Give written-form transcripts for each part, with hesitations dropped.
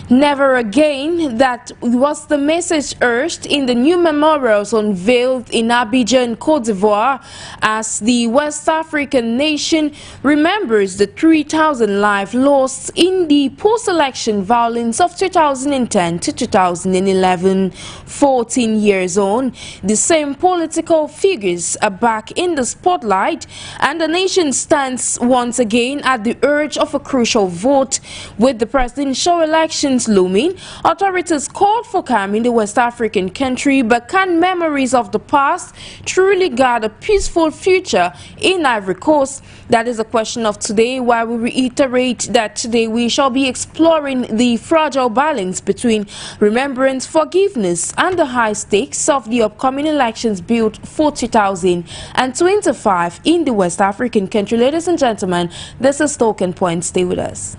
Never again, that was the message urged in the new memorials unveiled in Abidjan, Cote d'Ivoire, as the West African nation remembers the 3,000 lives lost in the post-election violence of 2010 to 2011. 14 years on, the same political figures are back in the spotlight, and the nation stands once again at the urge of a crucial vote. With the presidential elections looming, authorities called for calm in the West African country, but can memories of the past truly guard a peaceful future in Ivory Coast? That is the question of today, while we reiterate that today we shall be exploring the fragile balance between remembrance, forgiveness, and the high stakes of the upcoming elections built for 2025 in the West African country. Ladies and gentlemen, this is Talking Point. Stay with us.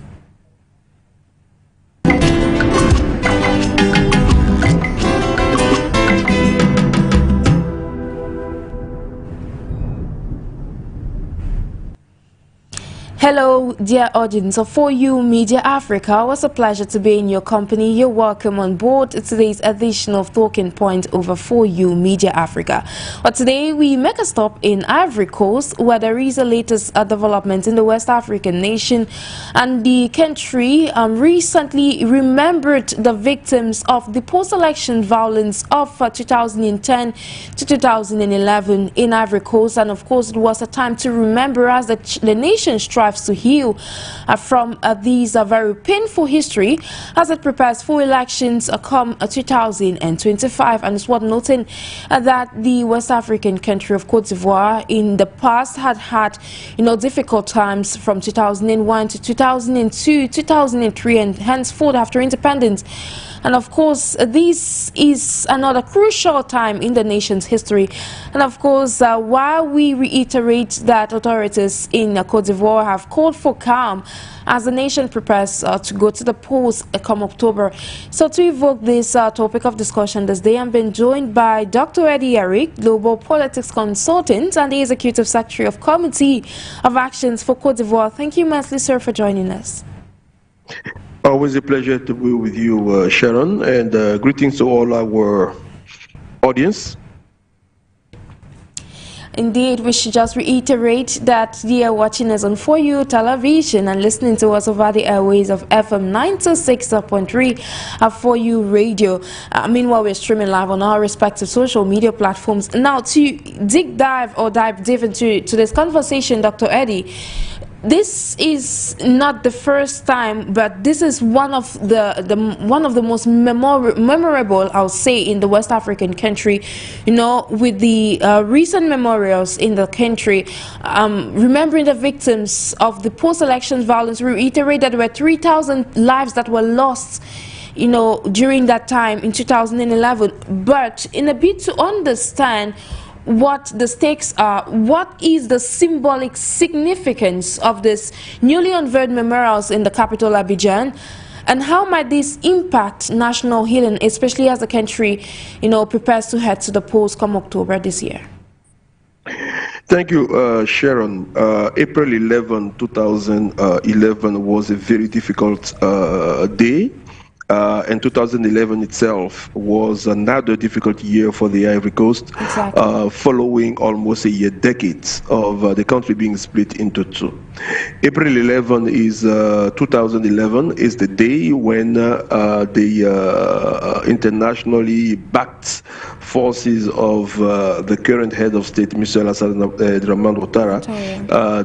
Hello, dear audience of For You Media Africa. It was a pleasure to be in your company. You're welcome on board today's edition of Talking Point over For You Media Africa. But today we make a stop in Ivory Coast, where there is a latest development in the West African nation, and the country recently remembered the victims of the post-election violence of 2010 to 2011 in Ivory Coast. And of course, it was a time to remember as the nation strives to heal from these very painful history as it prepares for elections come 2025. And it's worth noting that the West African country of Cote d'Ivoire in the past had difficult times from 2001 to 2002, 2003, and henceforth after independence. And of course, this is another crucial time in the nation's history. And of course, while we reiterate that authorities in Cote d'Ivoire have called for calm as the nation prepares to go to the polls come October. So to evoke this topic of discussion this day, I'm being joined by Dr. Eddie Eric, Global Politics Consultant and the Executive Secretary of Committee of Actions for Cote d'Ivoire. Thank you immensely, sir, for joining us. Always a pleasure to be with you, Sharon, and greetings to all our audience. Indeed, we should just reiterate that you are watching us on For You Television and listening to us over the airways of FM 926.3 For You Radio. Meanwhile, we're streaming live on our respective social media platforms. Now, to dive deep into this conversation, Dr. Eddie, this is not the first time, but this is one of the most memorable, I'll say, in the West African country. With the recent memorials in the country, remembering the victims of the post-election violence. We reiterate that there were 3,000 lives that were lost during that time in 2011. But in a bit to understand what the stakes are, what is the symbolic significance of this newly unveiled memorials in the capital Abidjan, and how might this impact national healing, especially as the country prepares to head to the polls come October this year? Thank you, Sharon. April 11, 2011 was a very difficult day. And 2011 itself was another difficult year for the Ivory Coast, exactly. Following almost a decade of the country being split into two. April 11 is 2011 is the day when the internationally backed forces of the current head of state, Mr. Alassane Ouattara,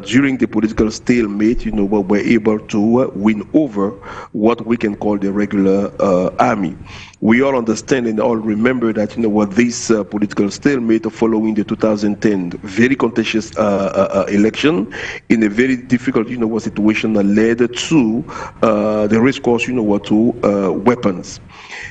during the political stalemate, were able to win over what we can call the regular army. We all understand and all remember that this political stalemate following the 2010 very contentious election in a very difficult situation that led to the recourse to weapons.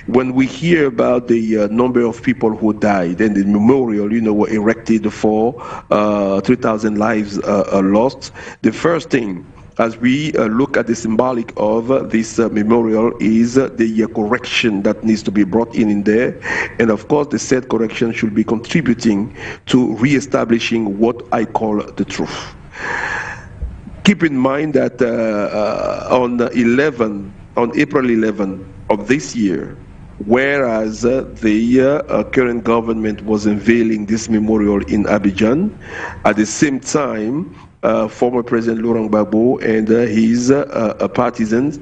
When we hear about the number of people who died and the memorial were erected for 3,000 lives lost, the first thing as we look at the symbolic of this memorial is the correction that needs to be brought in there. And of course, the said correction should be contributing to re-establishing what I call the truth. Keep in mind that on April 11, of this year, whereas the current government was unveiling this memorial in Abidjan, at the same time, former President Laurent Gbagbo and his partisans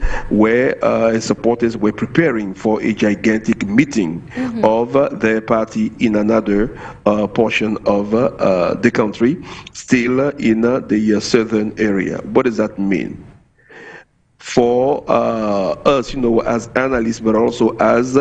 his supporters were preparing for a gigantic meeting of their party in another portion of the country, still in the southern area. What does that mean? For us, as analysts, but also as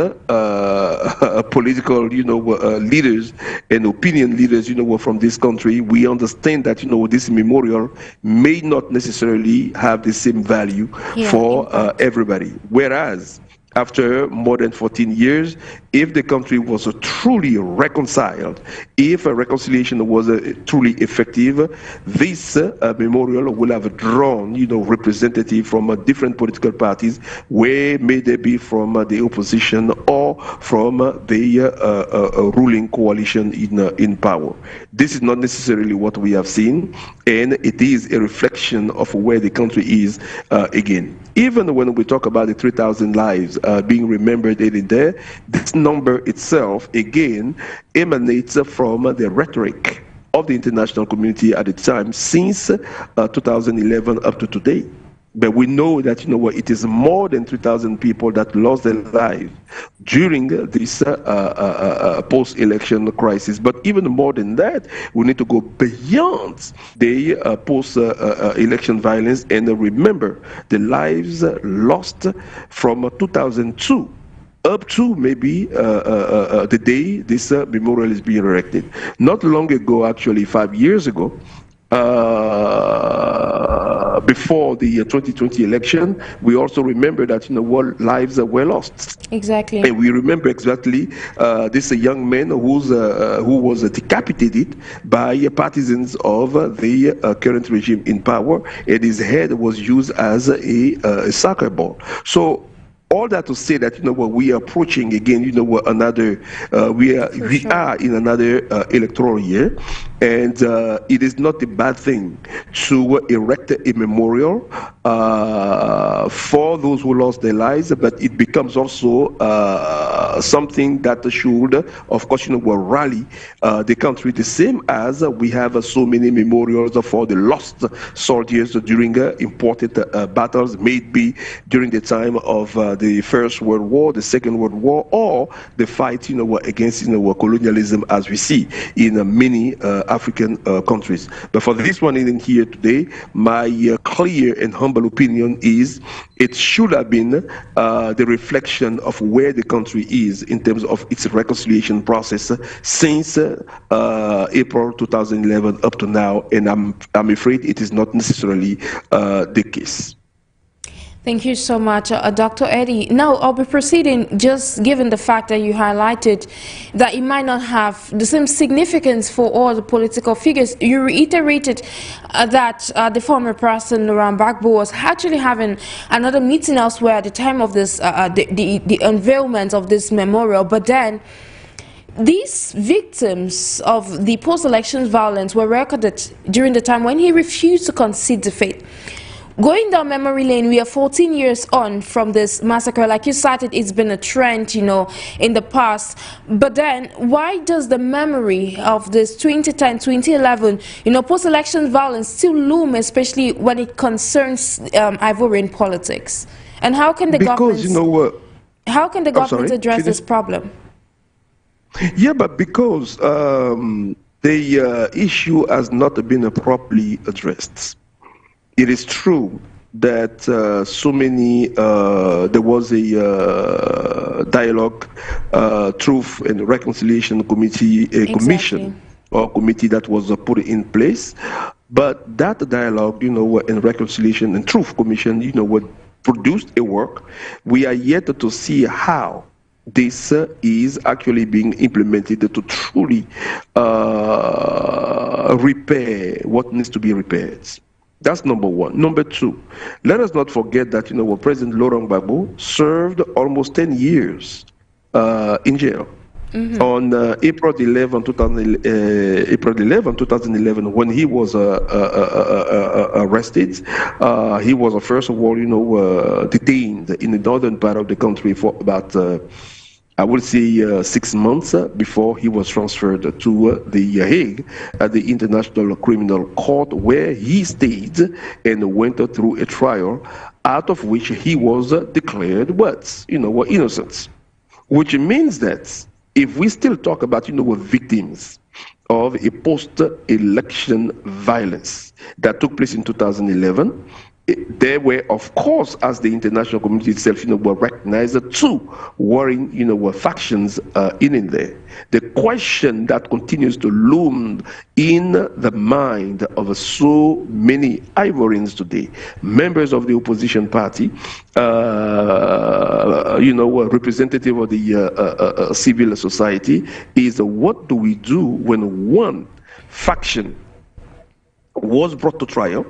political, leaders and opinion leaders, from this country, we understand that, this memorial may not necessarily have the same value for everybody. Whereas, after more than 14 years, if the country was truly reconciled, if a reconciliation was truly effective, this memorial will have drawn, representatives from different political parties, where may they be from the opposition or from the ruling coalition in power. This is not necessarily what we have seen, and it is a reflection of where the country is again. Even when we talk about the 3,000 lives being remembered in there, this number itself, again, emanates from the rhetoric of the international community at the time, since 2011 up to today. But we know that, it is more than 3,000 people that lost their lives during this post-election crisis. But even more than that, we need to go beyond the post-election violence and remember the lives lost from 2002 up to maybe the day this memorial is being erected. Not long ago, actually 5 years ago, before the 2020 election, we also remember that what lives were lost. Exactly. And we remember exactly this young man who was decapitated by partisans of the current regime in power, and his head was used as a soccer ball. So all that to say that we are approaching again another we are in another electoral year, and it is not a bad thing to erect a memorial for those who lost their lives, but it becomes also something that should, of course, will rally the country, the same as we have so many memorials for the lost soldiers during important battles, maybe during the time of the First World War, the Second World War, or the fight, against, colonialism, as we see in many African countries. But for this one in here today, my clear and humble opinion is it should have been the reflection of where the country is in terms of its reconciliation process since April 2011 up to now, and I'm afraid it is not necessarily the case. Thank you so much, Dr. Eddie. Now, I'll be proceeding, just given the fact that you highlighted that it might not have the same significance for all the political figures. You reiterated that the former president, Laurent Gbagbo, was actually having another meeting elsewhere at the time of this, the unveilment of this memorial. But then, these victims of the post-election violence were recorded during the time when he refused to concede defeat. Going down memory lane, we are 14 years on from this massacre. Like you cited, it's been a trend, in the past. But then, why does the memory of this 2010, 2011, post-election violence still loom, especially when it concerns Ivorian politics? And how can the government, how can the government address this problem? Yeah, but because the issue has not been properly addressed. It is true that so many, there was a dialogue, truth and reconciliation committee, commission or committee that was put in place, but that dialogue, and reconciliation and truth commission, produced a work. We are yet to see how this is actually being implemented to truly repair what needs to be repaired. That's number one. Number two, let us not forget that, President Laurent Gbagbo served almost 10 years in jail. On April 11, 2011, when he was arrested, he was first of all, detained in the northern part of the country for about, I would say, 6 months before he was transferred to The Hague at the International Criminal Court, where he stayed and went through a trial, out of which he was declared innocent. Which means that if we still talk about, victims of a post-election violence that took place in 2011, there were, of course, as the international community itself, were recognized, two warring, factions in there. The question that continues to loom in the mind of so many Ivorians today, members of the opposition party, representative of the civil society, is what do we do when one faction was brought to trial,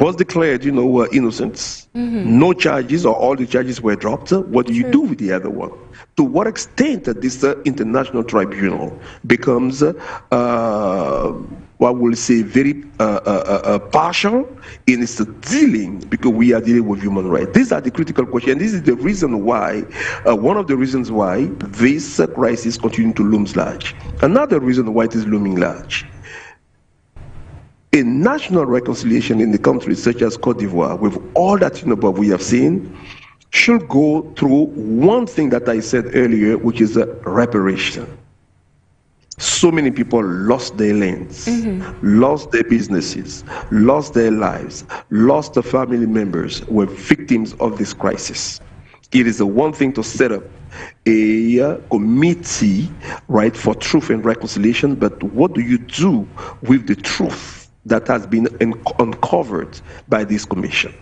was declared, innocent, no charges or all the charges were dropped? What do you do with the other one? To what extent this international tribunal becomes, what we'll say, very partial in its dealing, because we are dealing with human rights? These are the critical questions. This is the reason why, one of the reasons why this crisis continues to loom large. Another reason why it is looming large: a national reconciliation in the countries such as Cote d'Ivoire, with all that we have seen, should go through one thing that I said earlier, which is reparation. So many people lost their lands, lost their businesses, lost their lives, lost their family members, were victims of this crisis. It is the one thing to set up a committee, right, for truth and reconciliation, but what do you do with the truth that has been uncovered by this commission?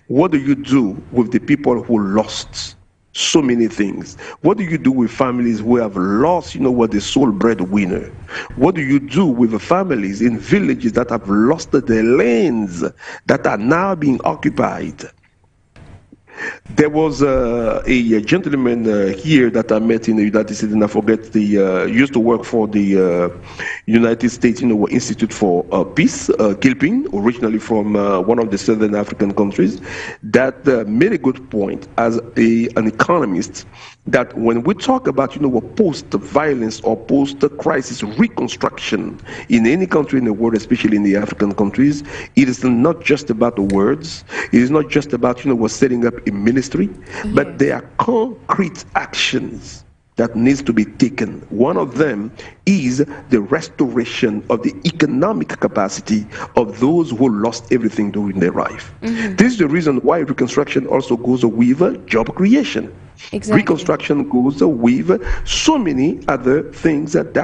What do you do with the people who lost so many things? What do you do with families who have lost, the sole breadwinner? What do you do with the families in villages that have lost their lands that are now being occupied? There was a gentleman here that I met in the United States, and I forget used to work for the United States, Institute for Peace, Gilpin, originally from one of the Southern African countries, that made a good point as an economist, that when we talk about, post-violence or post-crisis reconstruction in any country in the world, especially in the African countries, it is not just about the words. It is not just about, setting up a ministry, but there are concrete actions that needs to be taken. One of them is the restoration of the economic capacity of those who lost everything during their life. This is the reason why reconstruction also goes with job creation. Exactly. Reconstruction goes with so many other things that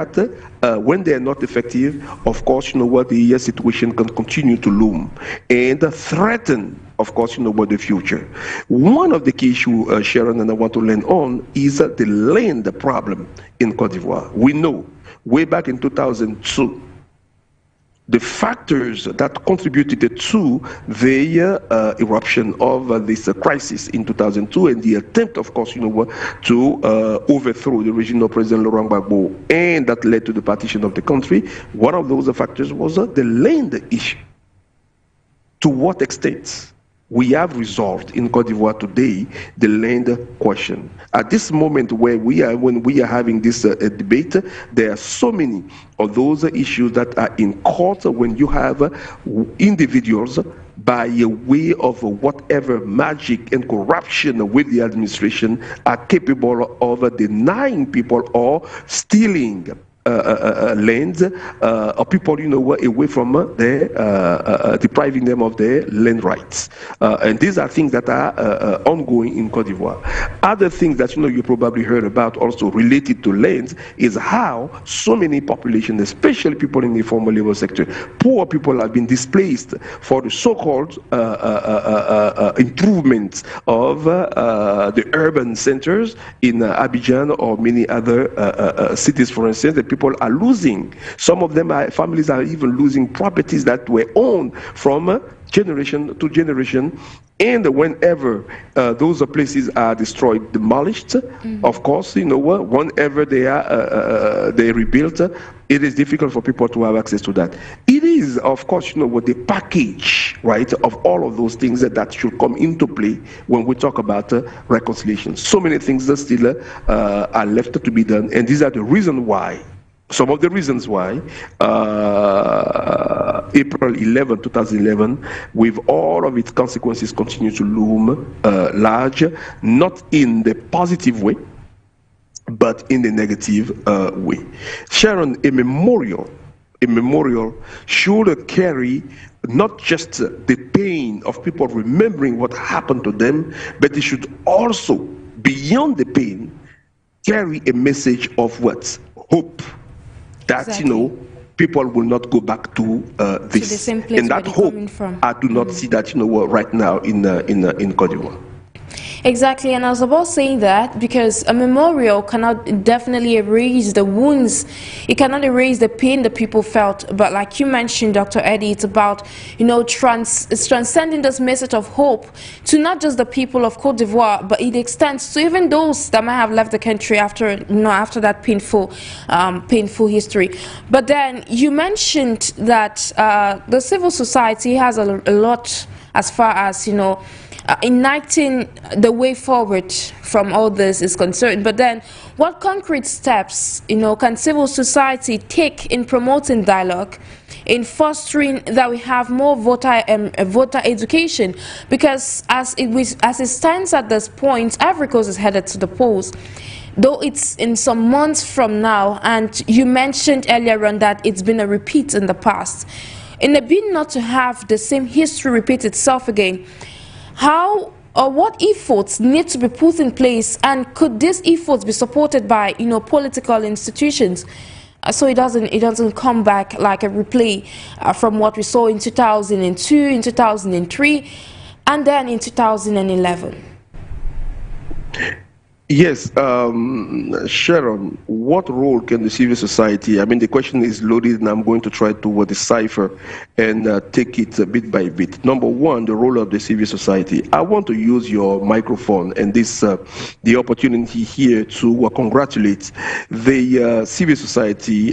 when they are not effective, of course, the situation can continue to loom and threaten, of course, the future. One of the key issues, Sharon, and I want to land on, is the land problem in Cote d'Ivoire. We know way back in 2002, the factors that contributed to the eruption of this crisis in 2002 and the attempt, of course, to overthrow the regime of President Laurent Gbagbo, and that led to the partition of the country. One of those factors was the land issue. To what extent we have resolved in Cote d'Ivoire today the land question? At this moment when we are having this debate, there are so many of those issues that are in court when you have individuals, by way of whatever magic and corruption with the administration, are capable of denying people or stealing lands or people, away from depriving them of their land rights. And these are things that are ongoing in Cote d'Ivoire. Other things that, you probably heard about also related to lands is how so many populations, especially people in the formal labor sector, poor people have been displaced for the so-called improvements of the urban centers in Abidjan or many other cities, for instance. The people are losing. Some of them, families are even losing properties that were owned from generation to generation. And whenever those places are destroyed, demolished, of course, whenever they are they rebuilt, it is difficult for people to have access to that. It is, of course, the package, right, of all of those things that should come into play when we talk about reconciliation. So many things that still are left to be done, and these are the reason why. Some of the reasons why April 11, 2011, with all of its consequences, continue to loom large, not in the positive way, but in the negative way. Sharon, a memorial should carry not just the pain of people remembering what happened to them, but it should also, beyond the pain, carry a message of what? Hope. That, exactly. People will not go back to this. To the same place and that where hope, from. I do not see that, right now in Cote d'Ivoire. Exactly, and I was about saying that because a memorial cannot definitely erase the wounds. It cannot erase the pain that people felt. But like you mentioned, Dr. Eddie, it's about, it's transcending this message of hope to not just the people of Cote d'Ivoire, but it extends to even those that might have left the country after, after that painful history. But then you mentioned that the civil society has a lot as far as, igniting the way forward from all this is concerned. But then what concrete steps can civil society take in promoting dialogue, in fostering that we have more voter education? Because as it stands at this point, Ivory Coast is headed to the polls, though it's in some months from now, and you mentioned earlier on that it's been a repeat in the past. In the bid not to have the same history repeat itself again, how or what efforts need to be put in place, and could these efforts be supported by political institutions, so it doesn't come back like a replay from what we saw in 2002, in 2003, and then in 2011? Yes, Sharon, what role can the civil society, the question is loaded, and I'm going to try to decipher and take it bit by bit. Number one, the role of the civil society. I want to use your microphone and the opportunity here to congratulate the civil society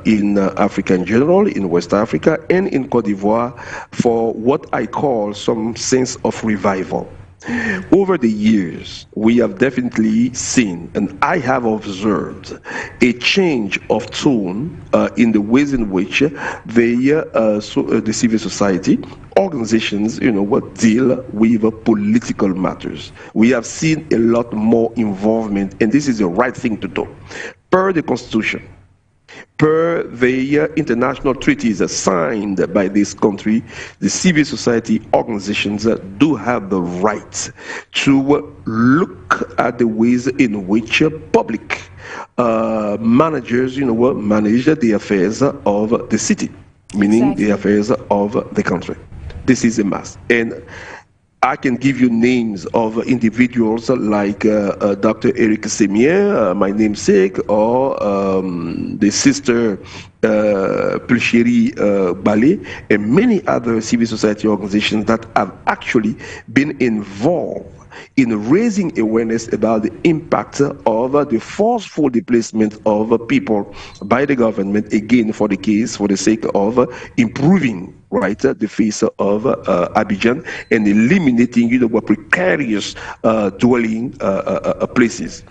in Africa in general, in West Africa, and in Cote d'Ivoire for what I call some sense of revival. Over the years, we have definitely seen, and I have observed, a change of tone in the ways in which the civil society organizations, deal with political matters. We have seen a lot more involvement, and this is the right thing to do. Per the Constitution, per the international treaties signed by this country, the civil society organizations do have the right to look at the ways in which public managers, manage the affairs of the city, meaning the affairs of the country. This is a must. And I can give you names of individuals like Dr. Eric Semier, my namesake, or the sister Pulchérie Ballet, and many other civil society organizations that have actually been involved in raising awareness about the impact of the forceful displacement of people by the government, again for the sake of improving the face of Abidjan and eliminating precarious dwelling places.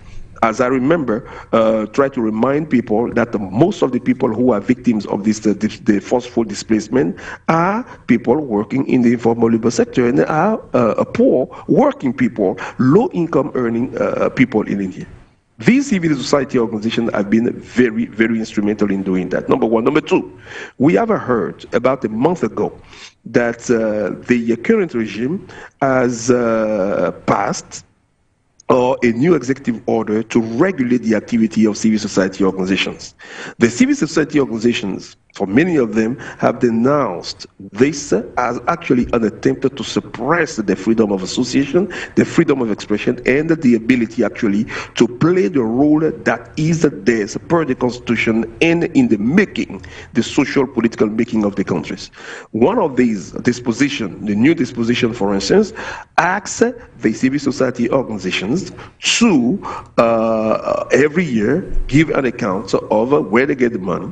As I remember, try to remind people that most of the people who are victims of the forceful displacement are people working in the informal labor sector, and are poor working people, low-income earning people in India. These civil society organizations have been very, very instrumental in doing that, number one. Number two, we have heard about a month ago that the current regime has passed a new executive order to regulate the activity of civil society organizations. The civil society organizations for many of them, have denounced this as actually an attempt to suppress the freedom of association, the freedom of expression, and the ability actually to play the role that is theirs per the Constitution and in the making, the social political making of the countries. One of these dispositions, the new disposition, for instance, asks the civil society organizations to every year give an account of where they get the money.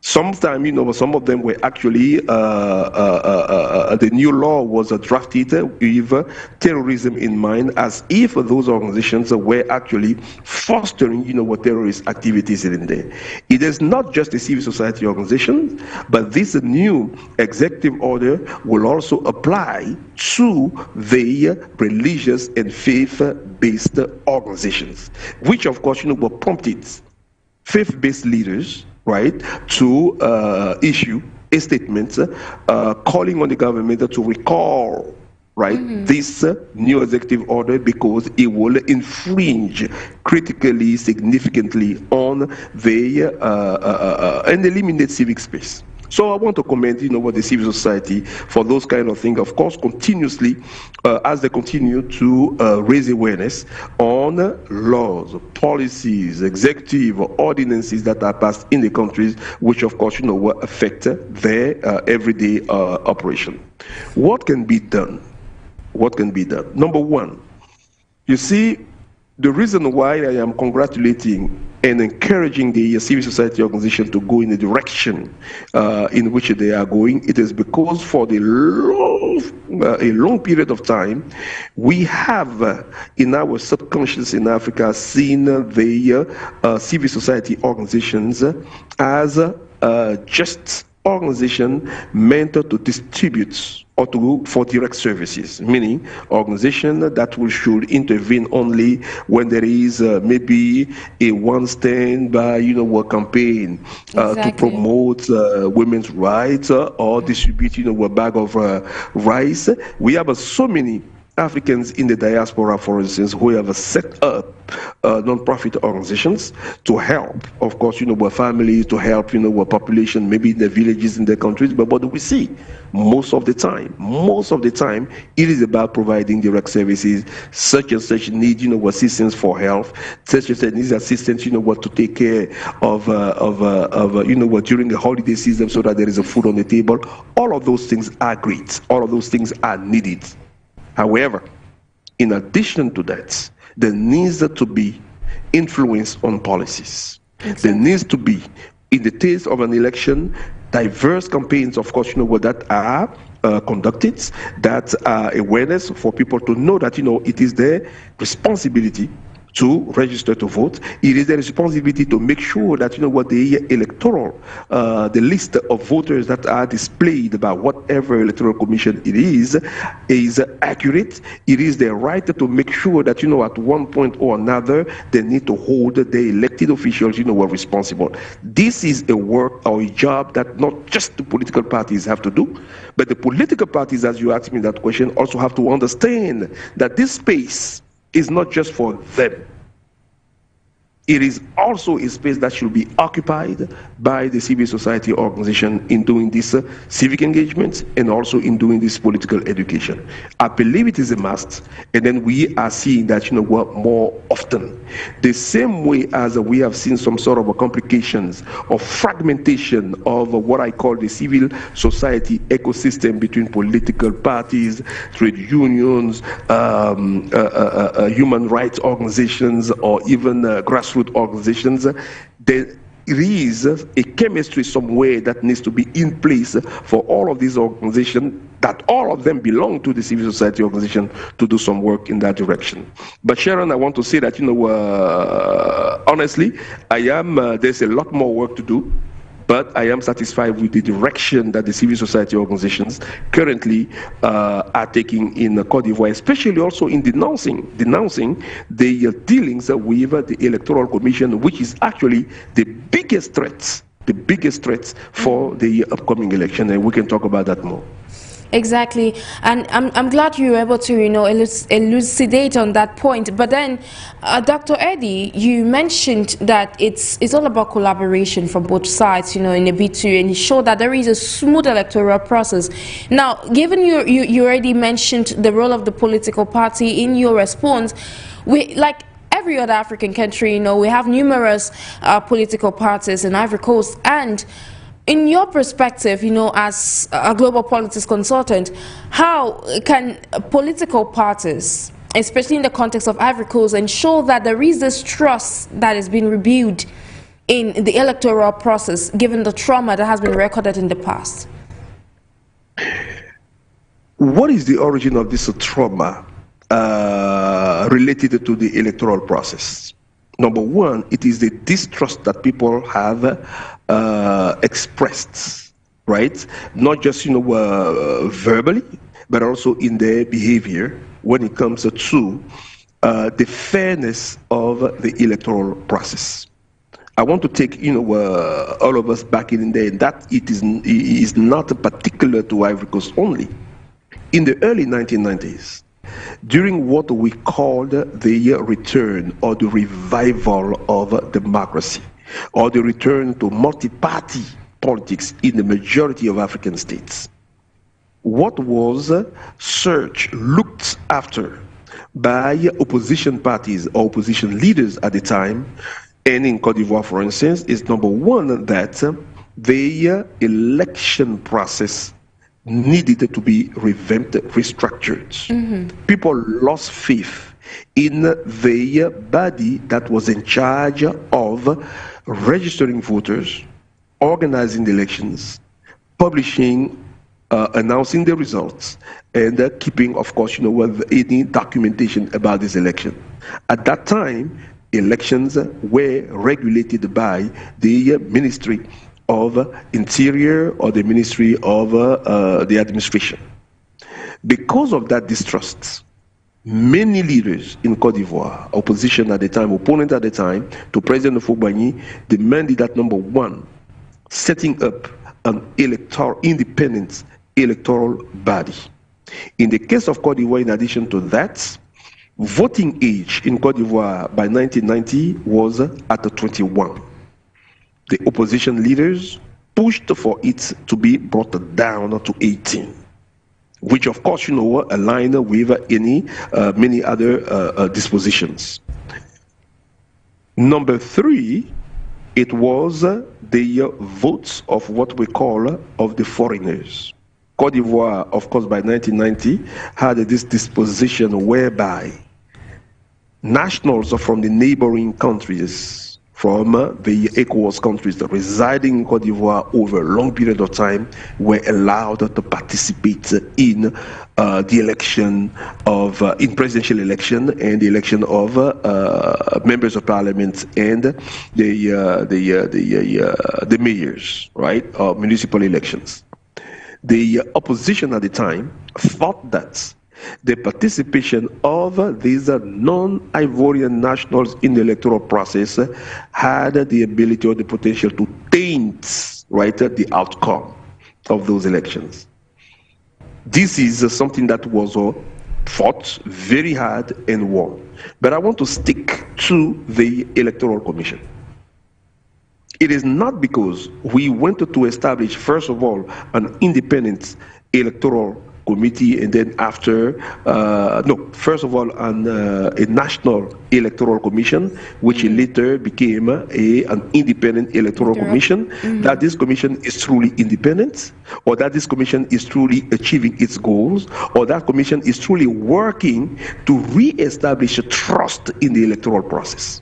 Sometimes, you know, some of them were actually, the new law was drafted with terrorism in mind, as if those organizations were actually fostering, you know, what terrorist activities in there. It is not just a civil society organization, but this new executive order will also apply to the religious and faith-based organizations, which of course, you know, were prompted faith-based leaders, right, to issue a statement calling on the government to recall, right, this new executive order because it will infringe critically, significantly on the and eliminate civic space. So I want to commend, you know, what the civil society for those kind of things, of course, continuously, as they continue to raise awareness on laws, policies, executive ordinances that are passed in the countries, which of course, you know, will affect their everyday operation. What can be done? What can be done? Number one, you see, the reason why I am congratulating and encouraging the civil society organization to go in the direction in which they are going, it is because for the a long period of time, we have in our subconscious in Africa seen the civil society organizations as just organization meant to distribute or for direct services, meaning organization that should intervene only when there is maybe a one stand by, you know, a campaign to promote women's rights or distribute, you know, a bag of rice. We have so many Africans in the diaspora, for instance, who have set up non-profit organizations to help, of course, you know, our families, to help, you know, our population, maybe in the villages, in the countries. But what do we see? Most of the time, it is about providing direct services, such and such need, you know, assistance for health, such and such needs assistance, you know, what to take care of you know, what during the holiday season, so that there is a food on the table. All of those things are great. All of those things are needed. However, in addition to that, there needs to be influence on policies. There needs to be, in the case of an election, diverse campaigns, of course, you know, that are conducted, that are awareness for people to know that, you know, it is their responsibility to register to vote. It is their responsibility to make sure that, you know, what the electoral, the list of voters that are displayed by whatever electoral commission it is accurate. It is their right to make sure that, you know, at one point or another, they need to hold the elected officials, you know, are responsible. This is a work or a job that not just the political parties have to do, but the political parties, as you asked me that question, also have to understand that this space is not just for them. It is also a space that should be occupied by the civil society organization in doing this civic engagement and also in doing this political education. I believe it is a must, and then we are seeing that, you know, work more often. The same way as we have seen some sort of complications or fragmentation of what I call the civil society ecosystem between political parties, trade unions, human rights organizations, or even grassroots organizations. There is a chemistry somewhere that needs to be in place for all of these organizations, that all of them belong to the civil society organization, to do some work in that direction. But Sharon, I want to say that, you know, honestly, there's a lot more work to do, but I am satisfied with the direction that the civil society organizations currently are taking in Cote d'Ivoire, especially also in denouncing the dealings with the Electoral Commission, which is actually the biggest threat for the upcoming election, and we can talk about that more. Exactly, and I'm glad you were able to, you know, elucidate on that point. But then, Dr. Eddie, you mentioned that it's all about collaboration from both sides, you know, in a bid to ensure that there is a smooth electoral process. Now, given you already mentioned the role of the political party in your response, we like every other African country, you know, we have numerous political parties in Ivory Coast. And in your perspective, you know, as a global politics consultant, how can political parties, especially in the context of Ivory Coast, ensure that there is this trust that has been rebuilt in the electoral process, given the trauma that has been recorded in the past? What is the origin of this trauma related to the electoral process? Number one, it is the distrust that people have expressed, right? Not just, you know, verbally, but also in their behavior when it comes to the fairness of the electoral process. I want to take, you know, all of us back in there, and that it is not particular to Ivory Coast only. In the early 1990s, during what we called the return or the revival of democracy, or the return to multi-party politics in the majority of African states, what was looked after by opposition parties or opposition leaders at the time, and in Cote d'Ivoire, for instance, is number one, that the election process needed to be revamped, restructured. People lost faith in the body that was in charge of registering voters, organizing the elections, publishing, announcing the results, and keeping, of course, you know, any documentation about this election. At that time, elections were regulated by the Ministry of Interior or the Ministry of the Administration. Because of that distrust, many leaders in Cote d'Ivoire, opposition at the time, opponent at the time, to President Houphouët-Boigny, demanded that, number one, setting up an independent electoral body. In the case of Cote d'Ivoire, in addition to that, voting age in Cote d'Ivoire by 1990 was at 21. The opposition leaders pushed for it to be brought down to 18, which, of course, you know, aligned with many other dispositions. Number three, it was the votes of what we call of the foreigners. Cote d'Ivoire, of course, by 1990 had this disposition whereby nationals from the neighboring countries, from the ECOWAS countries residing in Cote d'Ivoire over a long period of time, were allowed to participate in the election of, in presidential election and the election of members of parliament and the mayors, right, municipal elections. The opposition at the time thought that the participation of these non-Ivorian nationals in the electoral process had the ability or the potential to taint, right, the outcome of those elections. This is something that was fought very hard and won. But I want to stick to the Electoral Commission. It is not because we wanted to establish, first of all, an independent electoral committee, and then after, first of all, a national electoral commission, which later became an independent electoral commission, that this commission is truly independent, or that this commission is truly achieving its goals, or that commission is truly working to re-establish a trust in the electoral process.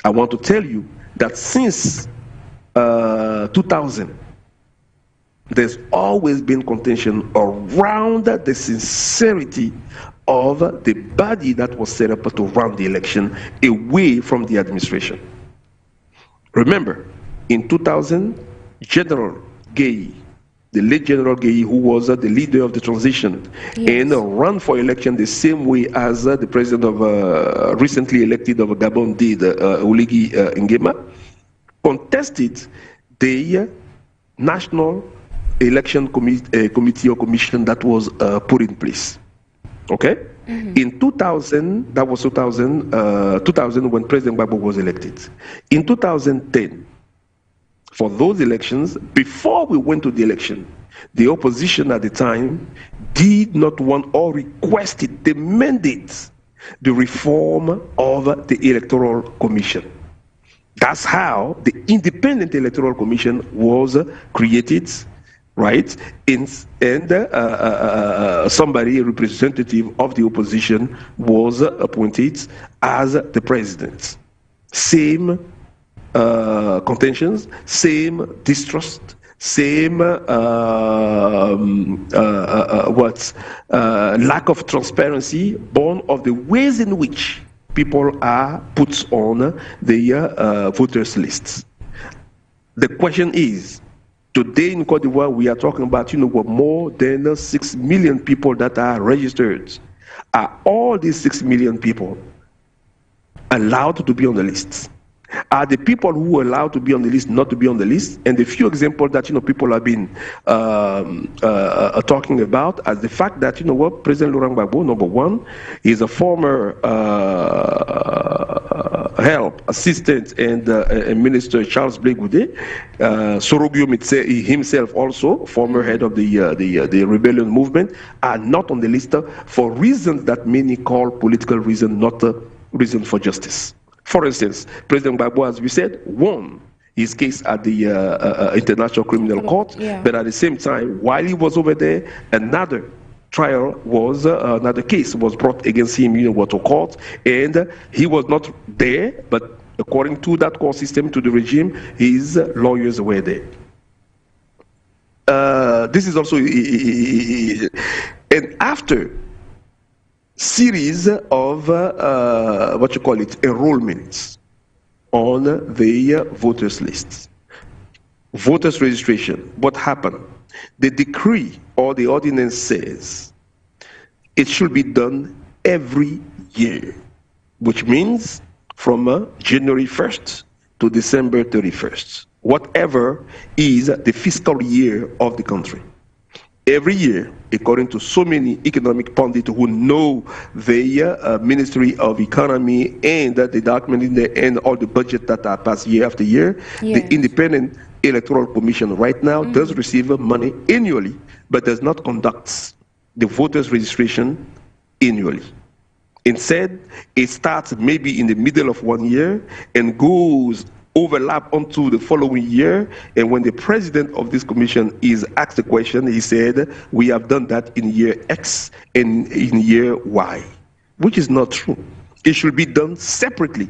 I want to tell you that since 2000, there's always been contention around the sincerity of the body that was set up to run the election away from the administration. Remember, in 2000, General Gay, the late General Gay, who was the leader of the transition, and ran for election the same way as the president of recently elected of Gabon did, Oligui Nguema, contested the national election committee or commission that was put in place. Okay? In 2000, that was 2000 when President Gbagbo was elected. In 2010, for those elections, before we went to the election, the opposition at the time did not want or requested the mandate, the reform of the Electoral Commission. That's how the Independent Electoral Commission was created, right? And somebody, a representative of the opposition, was appointed as the president. Same contentions, same distrust, same lack of transparency, born of the ways in which people are put on the voters lists. The question is, today in Cote d'Ivoire, we are talking about, more than 6 million people that are registered. Are all these 6 million people allowed to be on the list? Are the people who are allowed to be on the list not to be on the list? And the few examples that people have been talking about, as the fact that President Laurent Gbagbo, number one, is a former help assistant and Minister Charles Blé Goudé, Sorogio himself also former head of the rebellion movement, are not on the list for reasons that many call political reason, not a reason for justice. For instance, President Gbagbo, as we said, won his case at the International Criminal Court, but at the same time, while he was over there, another trial was, another case was brought against him in Water Court, and he was not there, but according to that court system, to the regime, his lawyers were there. This is also, and after series of enrollments on the voters list, voters registration. What happened? The decree or the ordinance says it should be done every year, which means from January 1st to December 31st, whatever is the fiscal year of the country. Every year, according to so many economic pundits who know the Ministry of Economy and the document in the end, all the budget that are passed year after year, the Independent Electoral Commission right now does receive money annually, but does not conduct the voters registration annually. Instead, it starts maybe in the middle of one year and goes overlap onto the following year, and when the president of this commission is asked the question, he said, we have done that in year X and in year Y, which is not true. It should be done separately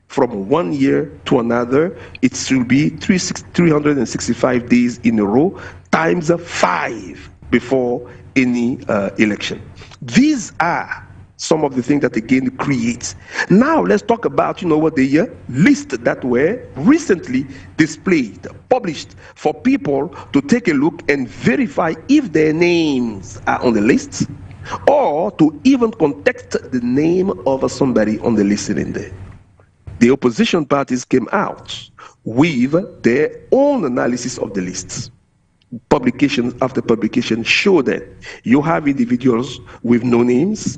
from one year to another. It should be 365 days in a row, times 5 before any election. These are some of the things that again creates. Now let's talk about what the list that were recently displayed, published for people to take a look and verify if their names are on the list, or to even contest the name of somebody on the list in there. The opposition parties came out with their own analysis of the lists. Publication after publication show that you have individuals with no names.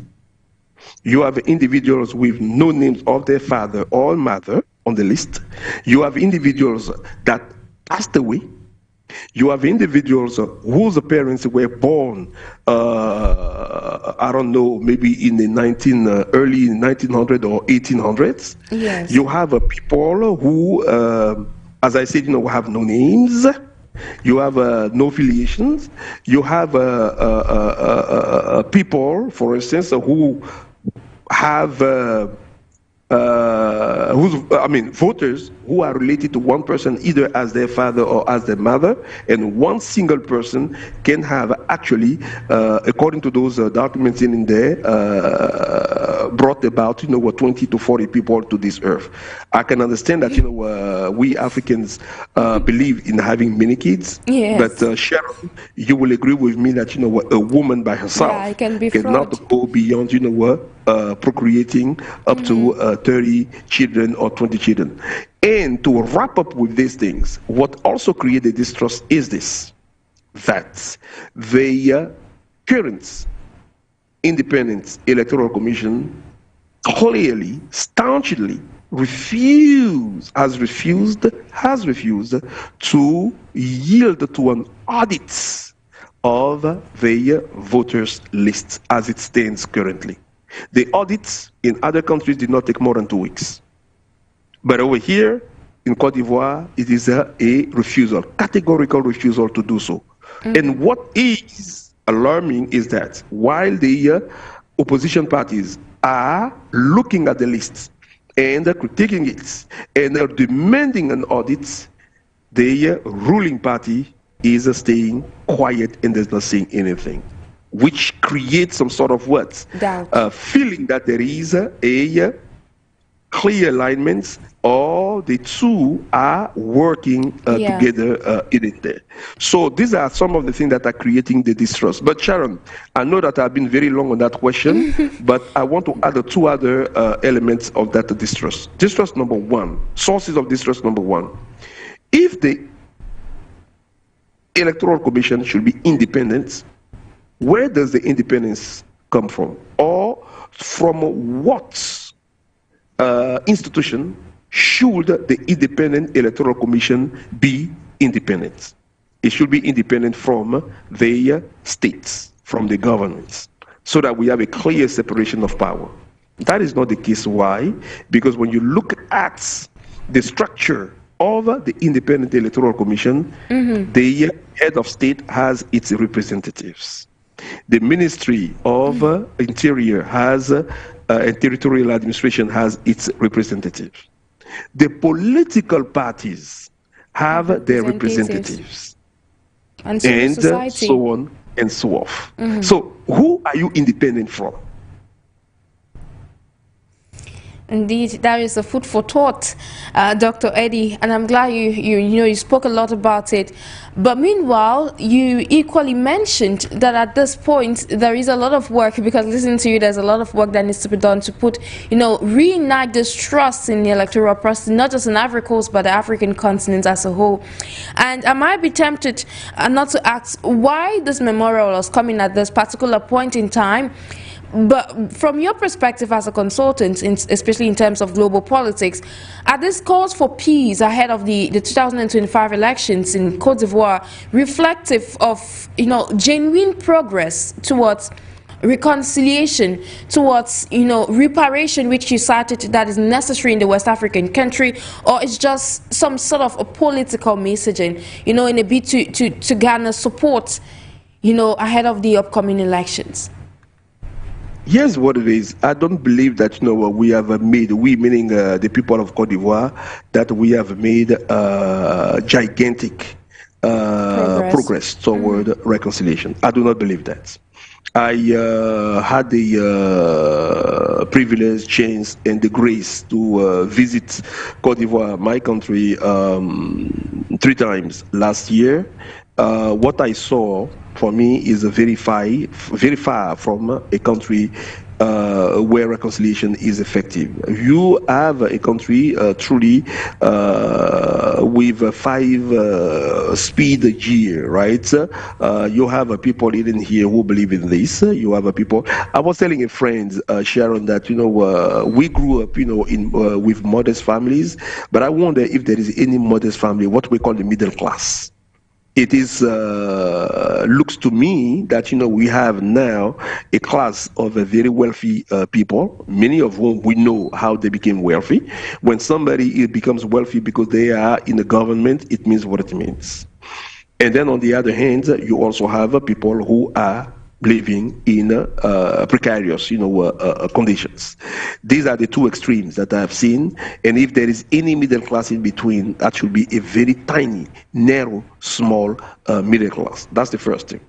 You have individuals with no names of their father or mother on the list. You have individuals that passed away. You have individuals whose parents were born, I don't know, maybe in the early 1900s or 1800s. Yes. You have people who, as I said, have no names. You have no affiliations. You have people, for instance, who have voters who are related to one person either as their father or as their mother, and one single person can have actually, according to those documents in there, brought about 20 to 40 people to this earth. I can understand that we Africans believe in having many kids, but Sharon, you will agree with me that a woman by herself cannot go beyond procreating up to 30 children or 20 children. And to wrap up with these things, what also created distrust is this. that the current independent electoral commission clearly, staunchly has refused to yield to an audit of the voters list as it stands currently. The audits in other countries did not take more than 2 weeks. But over here in Cote d'Ivoire, it is a refusal, categorical refusal to do so. And what is alarming is that while the opposition parties are looking at the list and critiquing it and are demanding an audit, the ruling party is staying quiet and is not saying anything, which creates some sort of feeling that there is a clear alignment, or the two are working together in it there. So these are some of the things that are creating the distrust. But Sharon, I know that I've been very long on that question, but I want to add 2 other elements of that distrust. Distrust number 1, sources of distrust number 1. If the Electoral Commission should be independent, where does the independence come from? Or from what institution should the independent Electoral Commission be independent? It should be independent from the states, from the governments, so that we have a clear separation of power. That is not the case. Why? Because when you look at the structure of the Independent Electoral Commission, the head of state has its representatives. The Ministry of Interior has and Territorial Administration has its representatives. The political parties have their representatives, and so on and so forth. So who are you independent from? Indeed, that is a food for thought, Dr. Eddie, and I'm glad you spoke a lot about it. But meanwhile, you equally mentioned that at this point there is a lot of work, because listening to you, there's a lot of work that needs to be done to put, reignite this trust in the electoral process, not just in Africa Coast, but the African continent as a whole. And I might be tempted not to ask why this memorial was coming at this particular point in time. But from your perspective as a consultant, especially in terms of global politics, are these calls for peace ahead of the 2025 elections in Cote d'Ivoire reflective of, genuine progress towards reconciliation, towards, reparation, which you cited that is necessary in the West African country, or it's just some sort of a political messaging, in a bid to garner support, ahead of the upcoming elections? Here's what it is. I don't believe that we have made, we meaning the people of Cote d'Ivoire, that we have made gigantic progress toward reconciliation. I do not believe that. I had the privilege, chance, and the grace to visit Cote d'Ivoire, my country, 3 times last year. What I saw, for me, is very far from a country where reconciliation is effective. You have a country truly with a 5-speed gear, right? You have people even here who believe in this. You have people. I was telling a friend, Sharon, that we grew up, with modest families, but I wonder if there is any modest family, what we call the middle class. It is looks to me that we have now a class of very wealthy people, many of whom we know how they became wealthy. When somebody becomes wealthy because they are in the government, it means what it means. And then on the other hand, you also have people who are living in precarious, conditions. These are the 2 extremes that I've seen. And if there is any middle class in between, that should be a very tiny, narrow, small middle class. That's the first thing.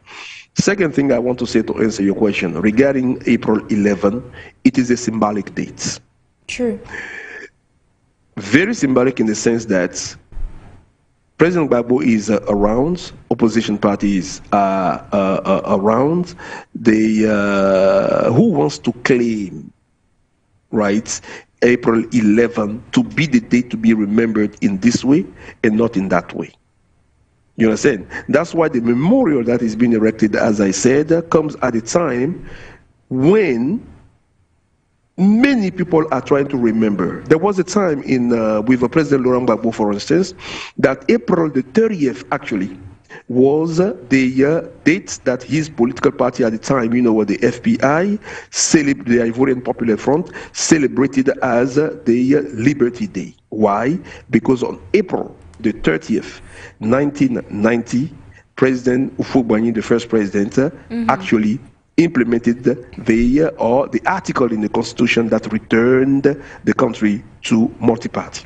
Second thing I want to say to answer your question regarding April 11, it is a symbolic date. True. Very symbolic in the sense that President Gbagbo is around, opposition parties are around. Who wants to claim, right, April 11 to be the date to be remembered in this way and not in that way? You understand? That's why the memorial that is being erected, as I said, comes at a time when many people are trying to remember. There was a time in with President Laurent Gbagbo, for instance, that April the 30th actually was the date that his political party at the time, the FPI, the Ivorian Popular Front, celebrated as the Liberty Day. Why? Because on April the 30th, 1990, President Ufo-Boigny, the first president, actually implemented the article in the Constitution that returned the country to multi-party.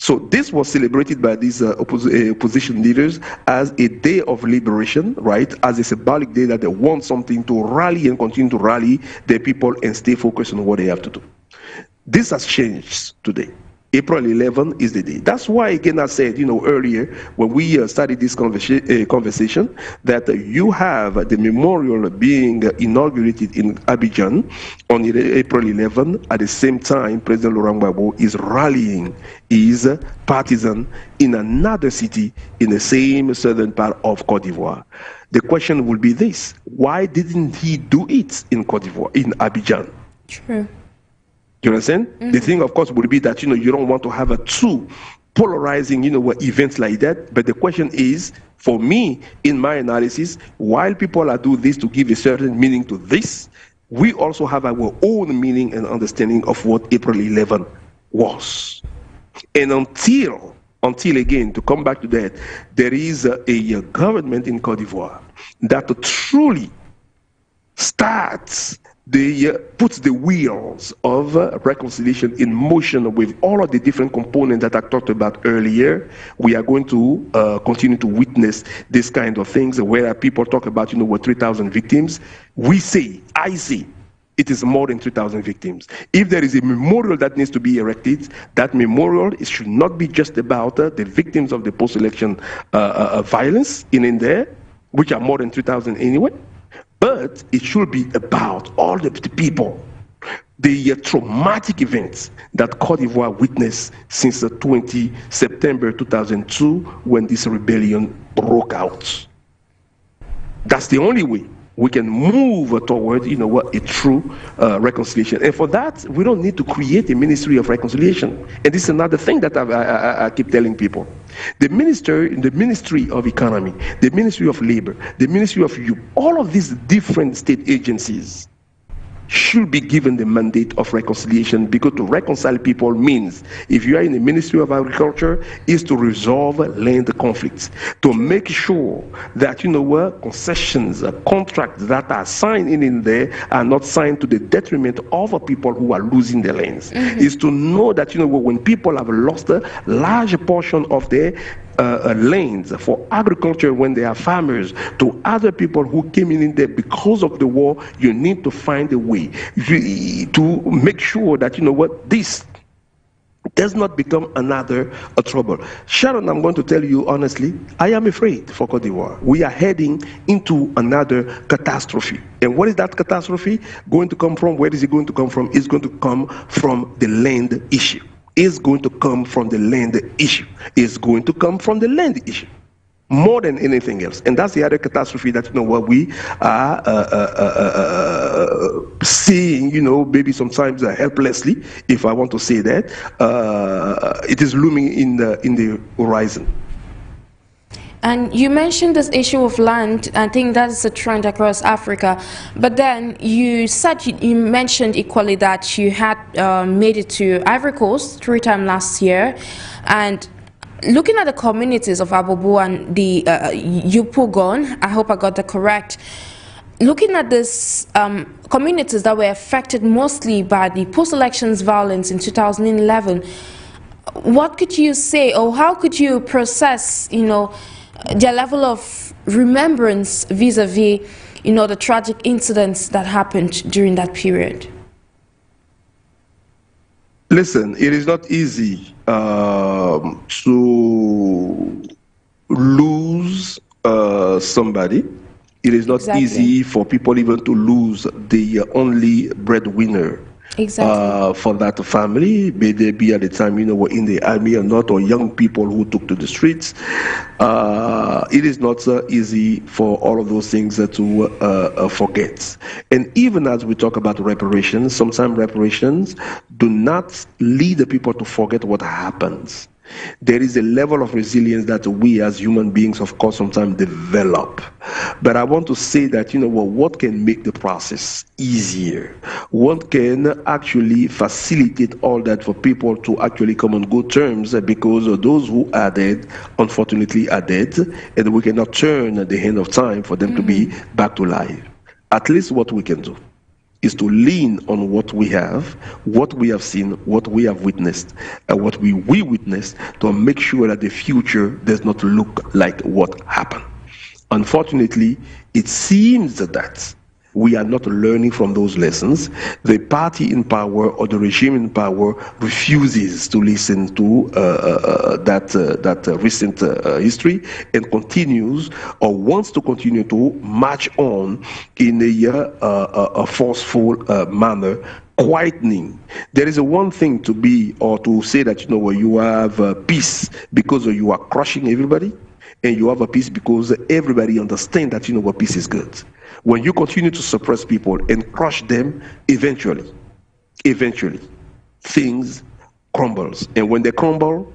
So this was celebrated by these opposition leaders as a day of liberation, right? As a symbolic day that they want something to rally and continue to rally their people and stay focused on what they have to do. This has changed today. April 11 is the day. That's why, again, I said, earlier when we started this conversation, that you have the memorial being inaugurated in Abidjan on April 11. At the same time, President Laurent Gbagbo is rallying his partisan in another city in the same southern part of Cote d'Ivoire. The question will be this: why didn't he do it in Cote d'Ivoire, in Abidjan? True. You understand? The thing, of course, would be that, you don't want to have a too polarizing, events like that. But the question is, for me, in my analysis, while people are doing this to give a certain meaning to this, we also have our own meaning and understanding of what April 11 was. And until again, to come back to that, there is a government in Cote d'Ivoire that truly puts the wheels of reconciliation in motion with all of the different components that I talked about earlier. We are going to continue to witness this kind of things where people talk about, 3,000 victims. I say, it is more than 3,000 victims. If there is a memorial that needs to be erected, that memorial should not be just about the victims of the post-election violence in there, which are more than 3,000 anyway. But it should be about all the people, the traumatic events that Cote d'Ivoire witnessed since the 20 September 2002 when this rebellion broke out. That's the only way we can move toward, a true reconciliation. And for that, we don't need to create a ministry of reconciliation. And this is another thing that I keep telling people. The Ministry of Economy, the Ministry of Labor, the Ministry of Youth, all of these different state agencies should be given the mandate of reconciliation, because to reconcile people means, if you are in the Ministry of Agriculture, is to resolve land conflicts, to make sure that, concessions, contracts that are signed in there are not signed to the detriment of people who are losing their lands. Is to know that, when people have lost a large portion of their lands for agriculture, when they are farmers, to other people who came in there because of the war, you need to find a way to make sure that, this does not become another trouble. Sharon, I'm going to tell you honestly, I am afraid for Cote d'Ivoire. We are heading into another catastrophe. And what is that catastrophe going to come from? Where is it going to come from? It's going to come from the land issue. Is going to come from the land issue. Is going to come from the land issue more than anything else. And that's the other catastrophe that, what we are seeing, maybe sometimes helplessly, if I want to say that, it is looming in the horizon. And you mentioned this issue of land. I think that is a trend across Africa. But then you said, you mentioned equally that you had made it to Ivory Coast 3 times last year. And looking at the communities of Abobo and the Yupugon, I hope I got that correct. Looking at these communities that were affected mostly by the post-elections violence in 2011, what could you say, or how could you process, their level of remembrance vis-a-vis, the tragic incidents that happened during that period? Listen, it is not easy to lose somebody. It is not easy for people even to lose the only breadwinner for that family, may they be at the time, were in the army or not, or young people who took to the streets. It is not easy for all of those things to forget. And even as we talk about reparations, sometimes reparations do not lead the people to forget what happens. There is a level of resilience that we as human beings, of course, sometimes develop. But I want to say that, what can make the process easier? What can actually facilitate all that for people to actually come on good terms, because those who are dead, unfortunately, are dead, and we cannot turn the hand of time for them to be back to life. At least what we can do is to lean on what we have seen, what we have witnessed, and what we will witness, to make sure that the future does not look like what happened. Unfortunately, it seems that we are not learning from those lessons. The party in power or the regime in power refuses to listen to that recent history, and continues, or wants to continue, to march on in a forceful manner, quietening. There is a one thing to be, or to say that, you have peace because you are crushing everybody, and you have a peace because everybody understands that, what peace is good. When you continue to suppress people and crush them, eventually, things crumbles. And when they crumble,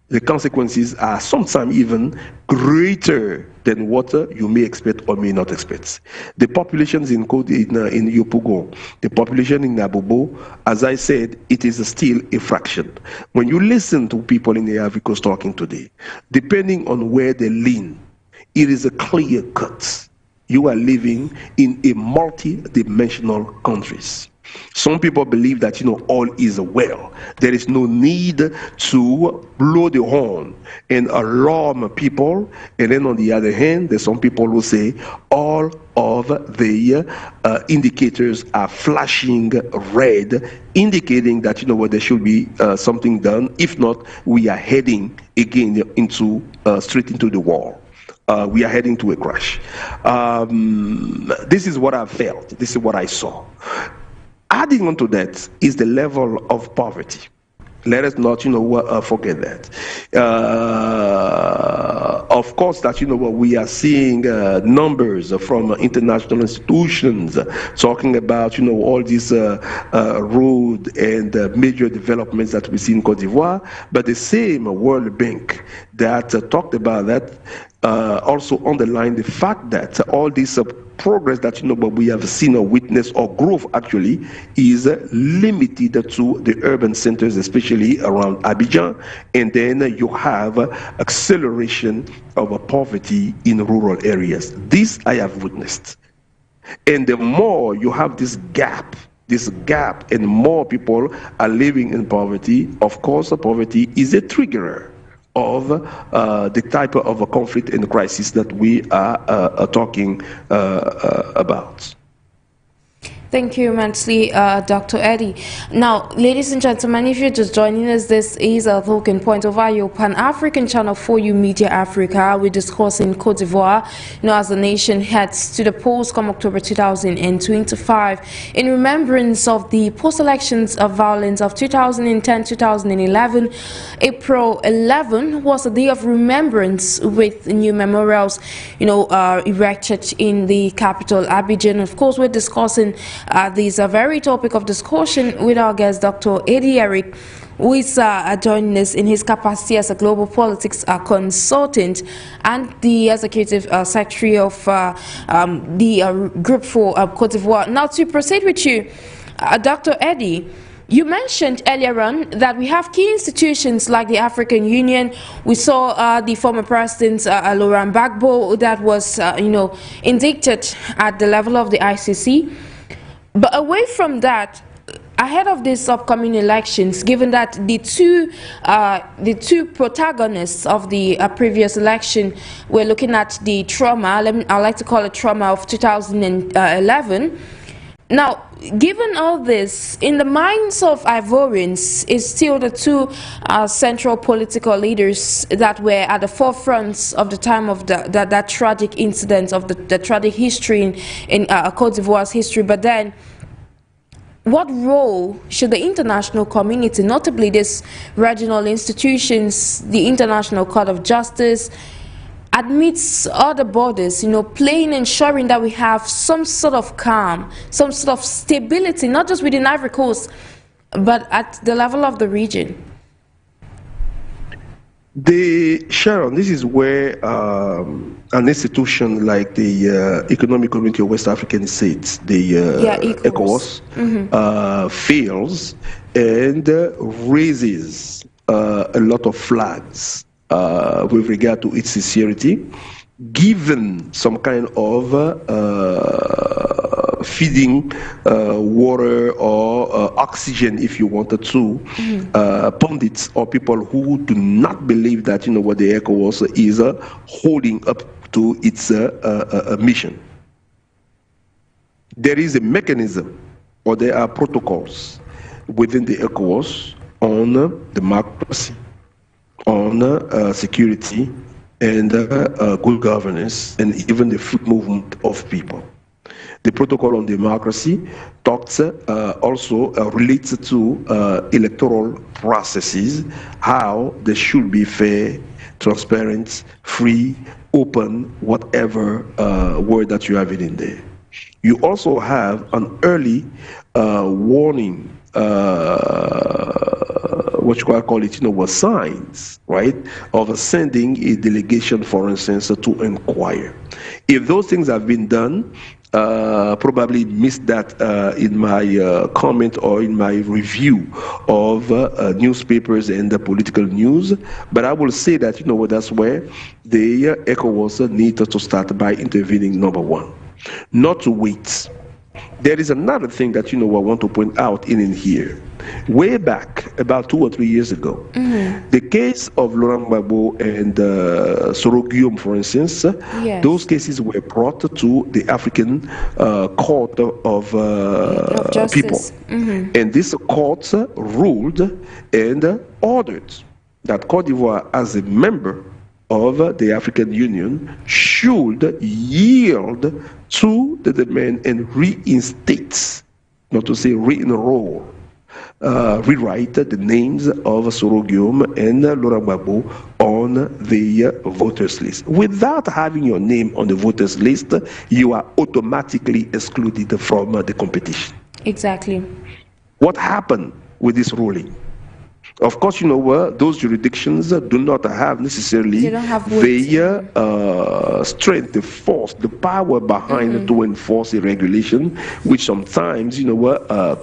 the consequences are sometimes even greater than what you may expect or may not expect. The populations in Cote, in Yopougon, the population in Nabobo, as I said, it is still a fraction. When you listen to people in the Ivory Coast talking today, depending on where they lean, it is a clear cut. You are living in a multi-dimensional countries. Some people believe that, all is well. There is no need to blow the horn and alarm people. And then on the other hand, there's some people who say all of the indicators are flashing red, indicating that, there should be something done. If not, we are heading again into straight into the wall. We are heading to a crash. This is what I felt. This is what I saw. Adding on to that is the level of poverty. Let us not, forget that. Of course, that, we are seeing numbers from international institutions talking about, all these road and major developments that we see in Cote d'Ivoire. But the same World Bank that talked about that also underlined the fact that all this progress that we have seen or witnessed, or growth actually, is limited to the urban centers, especially around Abidjan, and then you have acceleration of poverty in rural areas. This I have witnessed. And the more you have this gap, and more people are living in poverty, of course, poverty is a triggerer of the type of a conflict and crisis that we are talking about. Thank you immensely, Dr. Eddie. Now, ladies and gentlemen, if you're just joining us, this is a talking point over your Pan-African channel for you, Media Africa. We're discussing Cote d'Ivoire, as the nation heads to the polls come October 2025, in remembrance of the post-elections of violence of 2010-2011. April 11 was a day of remembrance, with new memorials, erected in the capital, Abidjan. Of course, we're discussing these are very topic of discussion with our guest, Dr. Eddie Eric, who is joining us in his capacity as a global politics consultant and the executive secretary of the Group for Cote d'Ivoire. Now, to proceed with you, Dr. Eddie, you mentioned earlier on that we have key institutions like the African Union. We saw the former president Laurent Gbagbo that was, indicted at the level of the ICC. But away from that, ahead of these upcoming elections, given that the two protagonists of the previous election were looking at the trauma, I like to call it trauma, of 2011. Now, given all this, in the minds of Ivorians, is still the two central political leaders that were at the forefront of the time of that tragic incident, of the tragic history in Cote d'Ivoire's history. But then, what role should the international community, notably these regional institutions, the International Court of Justice, amidst other borders, play in ensuring that we have some sort of calm, some sort of stability, not just within Ivory Coast, but at the level of the region? Sharon, this is where an institution like the Economic Community of West African States, the ECOWAS, fails and raises a lot of flags with regard to its sincerity, given some kind of feeding water or oxygen, if you wanted to, pundits or people who do not believe that what the ECOWAS is holding up to its mission. There is a mechanism, or there are protocols within the ECOWAS on democracy, on security, and good governance, and even the free movement of people. The protocol on democracy talks also relates to electoral processes, how they should be fair, transparent, free, open, whatever word that you have it in there. You also have an early warning, what you call it, signs, right, of sending a delegation, for instance, to inquire. If those things have been done, probably missed that in my comment or in my review of newspapers and the political news, but I will say that, that's where the ECOWAS need to start by intervening, number one, not to wait. There is another thing that, I want to point out in here. Way back, about 2 or 3 years ago, the case of Laurent Gbagbo and Soro Guillaume, for instance, those cases were brought to the African Court of People. And this court ruled and ordered that Cote d'Ivoire, as a member of the African Union, should yield to the demand and reinstate, not to say re-enroll, rewrite the names of Soro Guillaume and Laurent Gbagbo on the voters list. Without having your name on the voters list, you are automatically excluded from the competition. Exactly. What happened with this ruling? Of course, those jurisdictions do not have necessarily the strength, the force, the power behind to enforce a regulation, which sometimes,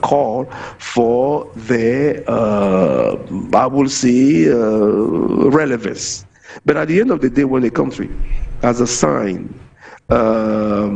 call for their, I will say, relevance. But at the end of the day, when a country has assigned a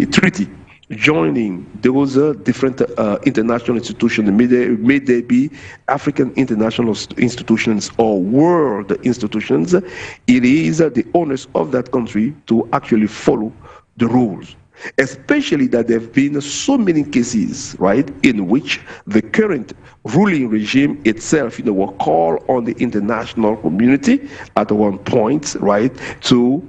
treaty joining those different international institutions, may they be African international institutions or world institutions, it is the onus of that country to actually follow the rules. Especially that there have been so many cases, right, in which the current ruling regime itself, will call on the international community at one point, right, to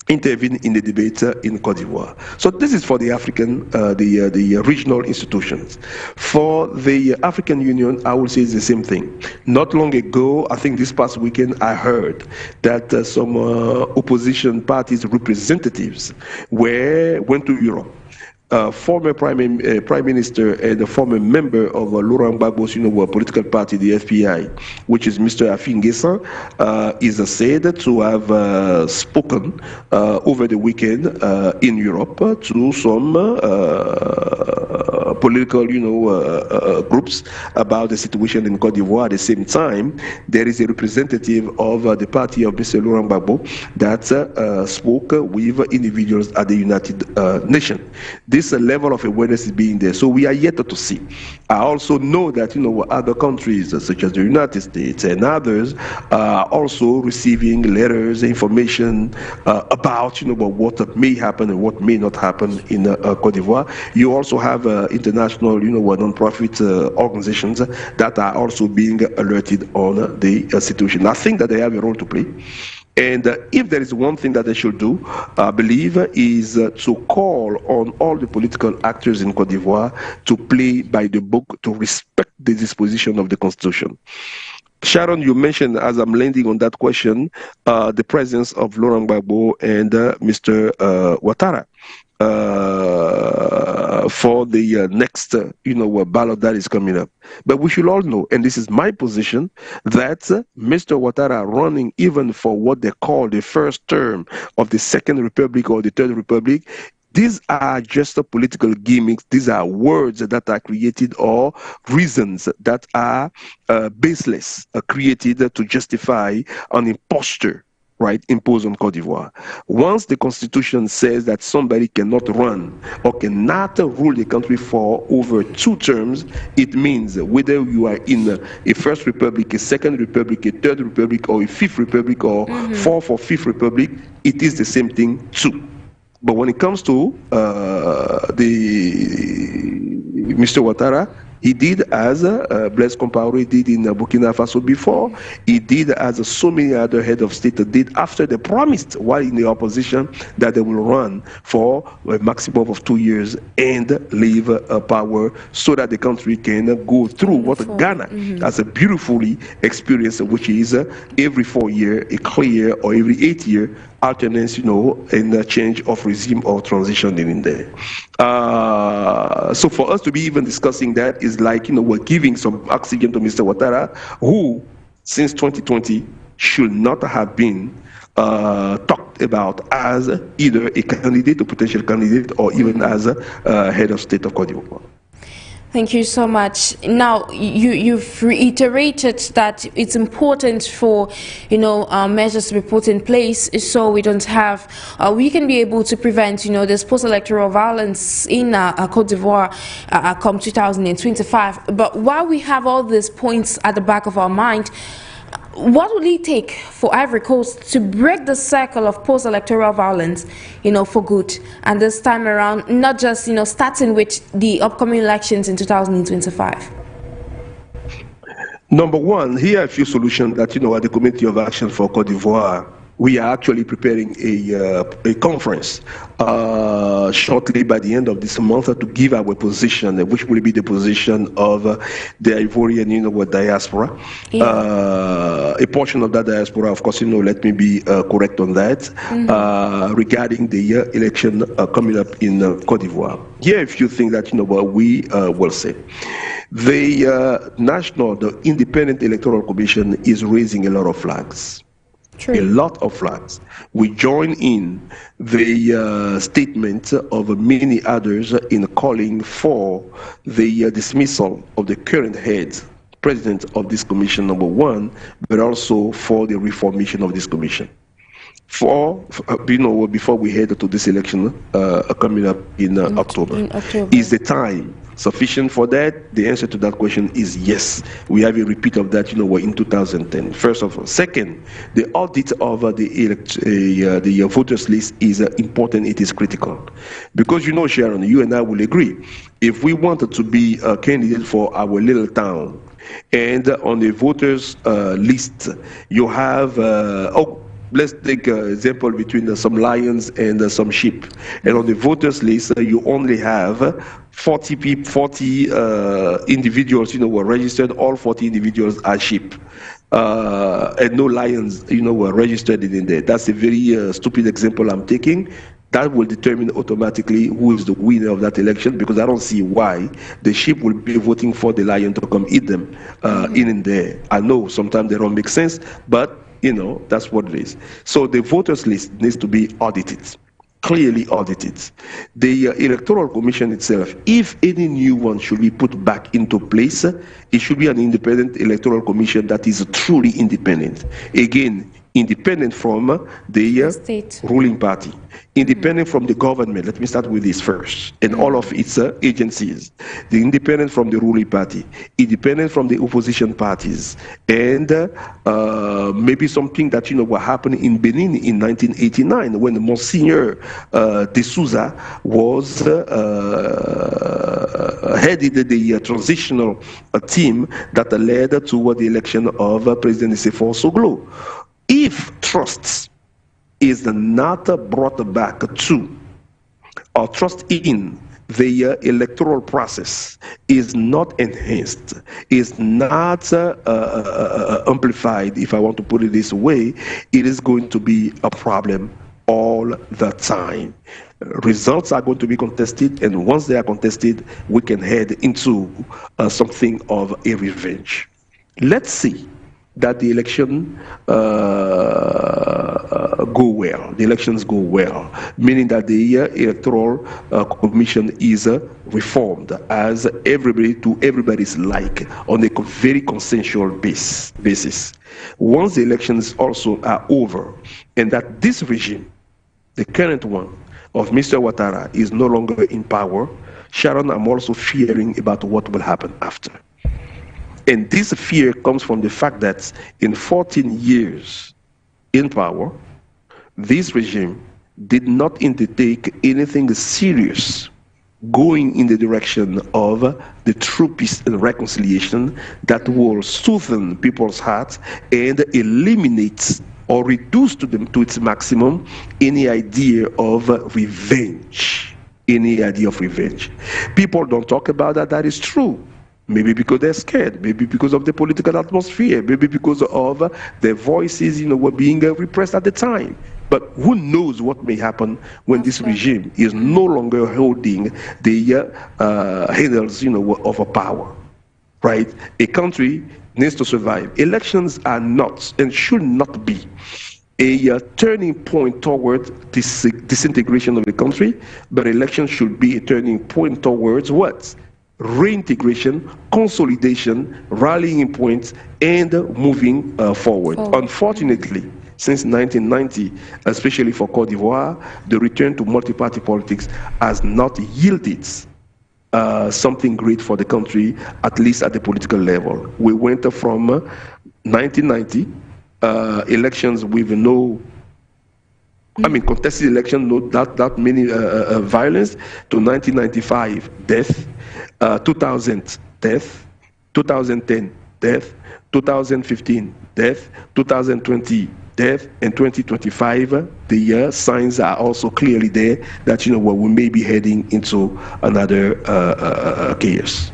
intervene in the debate in Cote d'Ivoire. So this is for the African, the regional institutions. For the African Union, I would say it's the same thing. Not long ago, I think this past weekend, I heard that some opposition parties representatives went to Europe. Former Prime Minister and a former member of Laurent Gbagbo's political party, the FPI, which is Mr. Afingesa, is said to have spoken over the weekend in Europe to some political, groups about the situation in Cote d'Ivoire. At the same time, there is a representative of the party of Mr. Laurent Gbagbo that spoke with individuals at the United Nations. This level of awareness is being there, so we are yet to see. I also know that other countries such as the United States and others are also receiving letters, information about what may happen and what may not happen in Cote d'Ivoire. You also have international non-profit organizations that are also being alerted on the situation. I think that they have a role to play. And if there is one thing that they should do, I believe, is to call on all the political actors in Cote d'Ivoire to play by the book, to respect the disposition of the Constitution. Sharon, you mentioned, as I'm landing on that question, the presence of Laurent Gbagbo and Mr. Ouattara for the next, ballot that is coming up. But we should all know, and this is my position, that Mr. Ouattara running even for what they call the first term of the Second Republic or the Third Republic, these are just political gimmicks. These are words that are created or reasons that are baseless, created to justify an imposture, right, imposed on Cote d'Ivoire. Once the Constitution says that somebody cannot run or cannot rule the country for over 2 terms, it means whether you are in a First Republic, a Second Republic, a Third Republic, or a Fifth Republic, or Fourth or Fifth Republic, it is the same thing too. But when it comes to Mr. Ouattara, he did as Blaise Compaoré did in Burkina Faso before. He did as so many other head of state did after they promised, while in the opposition, that they will run for a maximum of 2 years and leave power so that the country can go through what Ghana has a beautifully experienced, which is every 4 years, a clear, or every 8 years, alternance, and a change of regime or transition in there. So for us to be even discussing that is like, we're giving some oxygen to Mr. Ouattara, who since 2020 should not have been talked about as either a candidate or potential candidate or even as a head of state of Cote d'Ivoire. Thank you so much. Now, you've reiterated that it's important for, measures to be put in place so we don't have, we can be able to prevent, this post-electoral violence in Cote d'Ivoire come 2025. But while we have all these points at the back of our mind, what will it take for Ivory Coast to break the circle of post-electoral violence, for good? And this time around, not just, starting with the upcoming elections in 2025. Number one, here are a few solutions that, at the Committee of Action for Cote d'Ivoire, we are actually preparing a conference shortly by the end of this month to give our position, which will be the position of the Ivorian, diaspora. Yeah. A portion of that diaspora, of course, let me be correct on that, regarding the election coming up in Cote d'Ivoire. Here are a few things that, we will say. The Independent Electoral Commission is raising a lot of flags. True. A lot of flags. We join in the statement of many others in calling for the dismissal of the current head, president of this commission, number one, but also for the reformation of this commission. Before we head to this election coming up in October. Is the time sufficient for that? The answer to that question is yes. We have a repeat of that, in 2010. First of all. Second, the audit of the voters list is important. It is critical. Because, Sharon, you and I will agree, if we wanted to be a candidate for our little town, and on the voters list, you have, let's take an example between some lions and some sheep. And on the voters list, you only have 40 individuals, were registered. All 40 individuals are sheep. And no lions, were registered in there. That's a very stupid example I'm taking. That will determine automatically who is the winner of that election, because I don't see why the sheep will be voting for the lion to come eat them in there. I know sometimes they don't make sense, but that's what it is. So the voters list needs to be audited, clearly audited. The Electoral Commission itself, if any new one should be put back into place, it should be an independent Electoral Commission that is truly independent. Again, independent from the state ruling party, independent from the government. Let me start with this first, and all of its agencies. The independent from the ruling party, independent from the opposition parties, and maybe something that what happened in Benin in 1989 when Monsignor de Souza was headed the transitional team that led to the election of President Sefo Soglo. If trust is not brought back to, or trust in the electoral process is not enhanced, is not amplified, if I want to put it this way, it is going to be a problem all the time. Results are going to be contested, and once they are contested, we can head into something of a revenge. Let's see that the election go well, the elections go well, meaning that the electoral commission is reformed as everybody's like on a very consensual basis. Once the elections also are over, and that this regime, the current one of Mr. Ouattara, is no longer in power, Sharon, I'm also fearing about what will happen after. And this fear comes from the fact that in 14 years in power, this regime did not undertake anything serious going in the direction of the true peace and reconciliation that will soothe people's hearts and eliminate or reduce to its maximum any idea of revenge. Any idea of revenge. People don't talk about that. That is true. Maybe because they're scared, maybe because of the political atmosphere, maybe because of their voices, were being repressed at the time. But who knows what may happen when this regime is no longer holding the handles, of a power, right? A country needs to survive. Elections are not and should not be a turning point toward disintegration of the country, but elections should be a turning point towards what? Reintegration, consolidation, rallying points, and moving forward. Unfortunately, since 1990, especially for Cote d'Ivoire, the return to multi-party politics has not yielded something great for the country, at least at the political level. We went from 1990 elections with contested election, not that many violence, to 1995 death, 2000 death, 2010 death, 2015 death, 2020 death, and 2025 the signs are also clearly there that we may be heading into another chaos.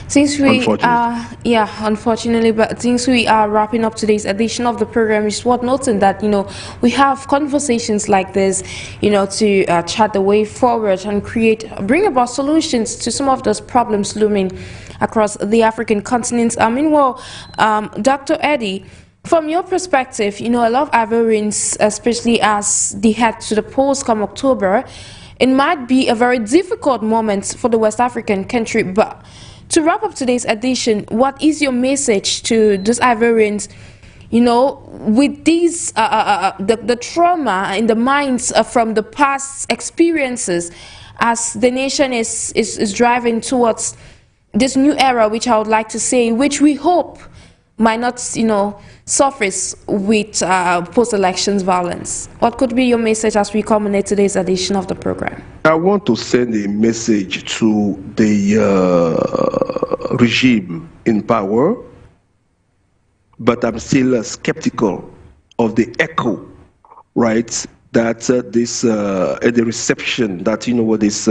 Since we are, unfortunately, but since we are wrapping up today's edition of the program, it's worth noting that, we have conversations like this, to chart the way forward and bring about solutions to some of those problems looming across the African continent. Meanwhile, Dr. Eddie, from your perspective, a lot of Ivorians, especially as they head to the polls come October, it might be a very difficult moment for the West African country, but to wrap up today's edition, what is your message to those Ivorians, with these the trauma in the minds from the past experiences, as the nation is driving towards this new era, which I would like to say, which we hope might not, surface with post-elections violence? What could be your message as we culminate today's edition of the program? I want to send a message to the regime in power, but I'm still skeptical of the echo, right, that the reception that this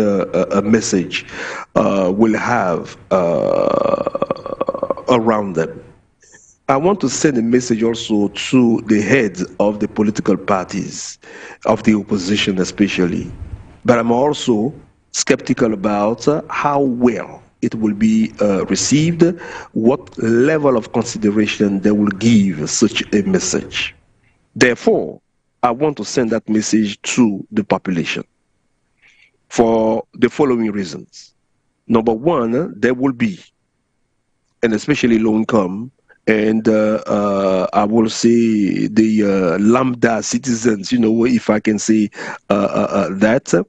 message will have around them. I want to send a message also to the heads of the political parties, of the opposition especially. But I'm also skeptical about how well it will be received, what level of consideration they will give such a message. Therefore, I want to send that message to the population for the following reasons. Number one, there will be, and especially low income, and I will say the lambda citizens, if I can say that.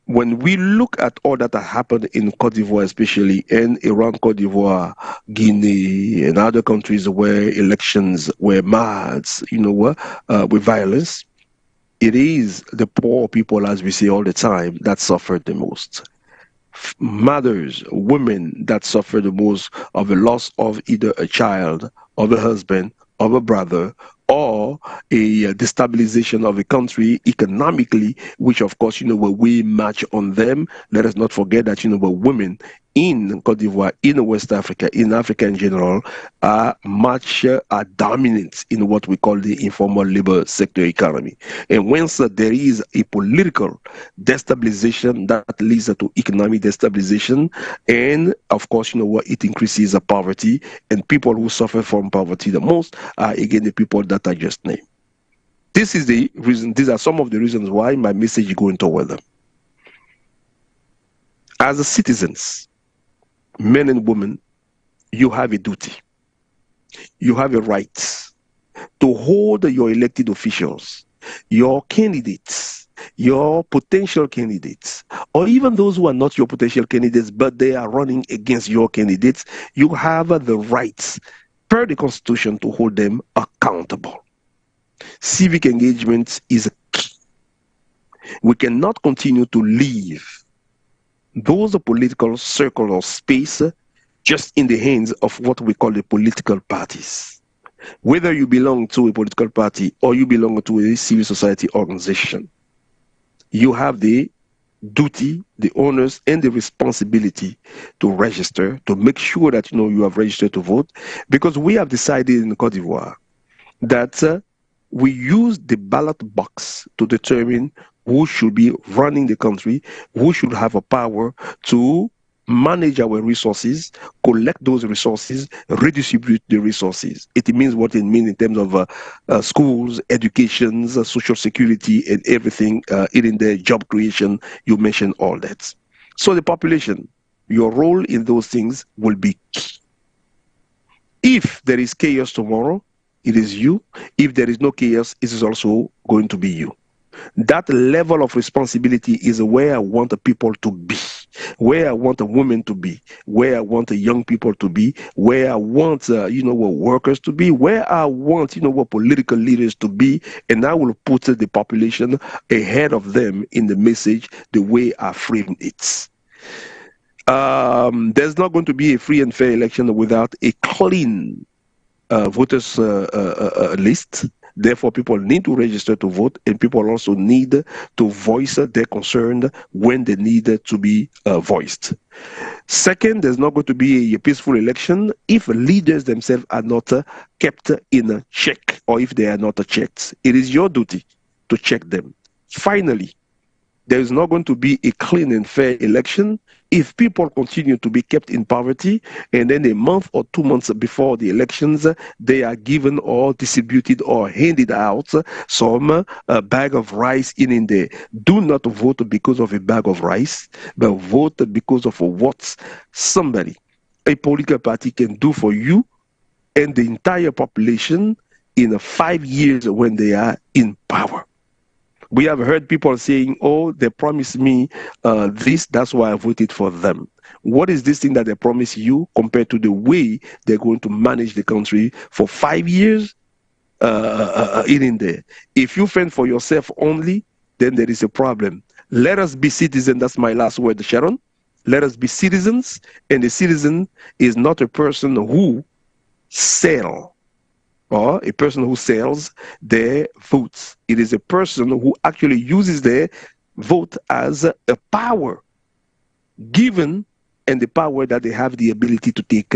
When we look at all that happened in Cote d'Ivoire especially, and around Cote d'Ivoire, Guinea, and other countries where elections were marred, with violence, it is the poor people, as we say all the time, that suffered the most. Mothers, women that suffer the most of the loss of either a child, of a husband, of a brother, or a destabilization of a country economically, which of course, we match on them. Let us not forget that, women in Cote d'Ivoire, in West Africa, in Africa in general, are dominant in what we call the informal labor sector economy. And once there is a political destabilization, that leads to economic destabilization, and of course, it increases poverty, and people who suffer from poverty the most are again the people that I just named. This is the reason. These are some of the reasons why my message is going toward them. As citizens, men and women, you have a duty. You have a right to hold your elected officials, your candidates, your potential candidates, or even those who are not your potential candidates, but they are running against your candidates. You have the rights per the Constitution to hold them accountable. Civic engagement is key. We cannot continue to leave those political circles or space just in the hands of what we call the political parties. Whether you belong to a political party or you belong to a civil society organization, you have the duty, the honors, and the responsibility to register, to make sure that you have registered to vote, because we have decided in Cote d'Ivoire that we use the ballot box to determine who should be running the country, who should have a power to manage our resources, collect those resources, redistribute the resources. It means what it means in terms of schools, education, social security, and everything in the job creation. You mentioned all that. So the population, your role in those things will be key. If there is chaos tomorrow, it is you. If there is no chaos, it is also going to be you. That level of responsibility is where I want the people to be, where I want the women to be, where I want the young people to be, where I want, workers to be, where I want, political leaders to be, and I will put the population ahead of them in the message the way I frame it. There's not going to be a free and fair election without a clean voters list. Therefore, people need to register to vote, and people also need to voice their concern when they need to be voiced. Second, there's not going to be a peaceful election if leaders themselves are not kept in check, or if they are not checked. It is your duty to check them. Finally, there is not going to be a clean and fair election if people continue to be kept in poverty, and then a month or 2 months before the elections, they are given or distributed or handed out some bag of rice in there. Do not vote because of a bag of rice, but vote because of what somebody, a political party, can do for you and the entire population in 5 years when they are in power. We have heard people saying, oh, they promised me this, that's why I voted for them. What is this thing that they promise you compared to the way they're going to manage the country for 5 years in there? If you fend for yourself only, then there is a problem. Let us be citizens. That's my last word, Sharon. Let us be citizens, and a citizen is not a person who sells, or a person who sells their votes. It is a person who actually uses their vote as a power given, and the power that they have the ability to take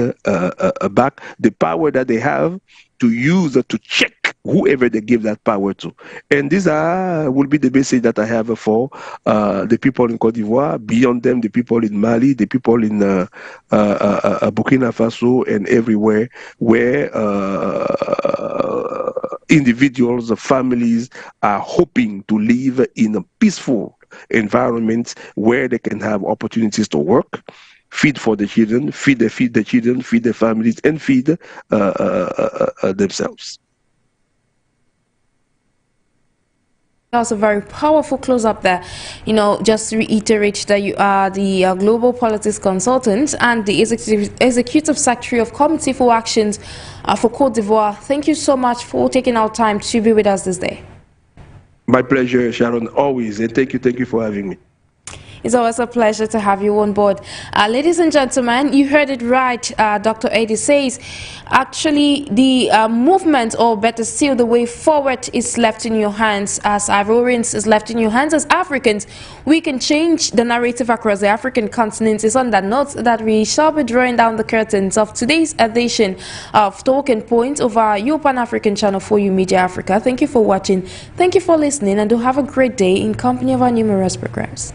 back, the power that they have to use to check whoever they give that power to. And these will be the message that I have for the people in Cote d'Ivoire, beyond them, the people in Mali, the people in Burkina Faso, and everywhere where individuals, families are hoping to live in a peaceful environment where they can have opportunities to work, feed for the children, feed the children, feed their families, and feed themselves. That was a very powerful close-up there. Just to reiterate that you are the global politics consultant and the executive secretary of Committee for Actions for Cote d'Ivoire. Thank you so much for taking our time to be with us this day. My pleasure, Sharon, always, and thank you for having me. It's always a pleasure to have you on board. Ladies and gentlemen, you heard it right. Dr. Eddie says, actually, the movement, or better still, the way forward is left in your hands. As Ivorians, is left in your hands. As Africans, we can change the narrative across the African continent. It's on that note that we shall be drawing down the curtains of today's edition of Talking Point over your Pan-African channel for you, Media Africa. Thank you for watching. Thank you for listening, and do have a great day in company of our numerous programs.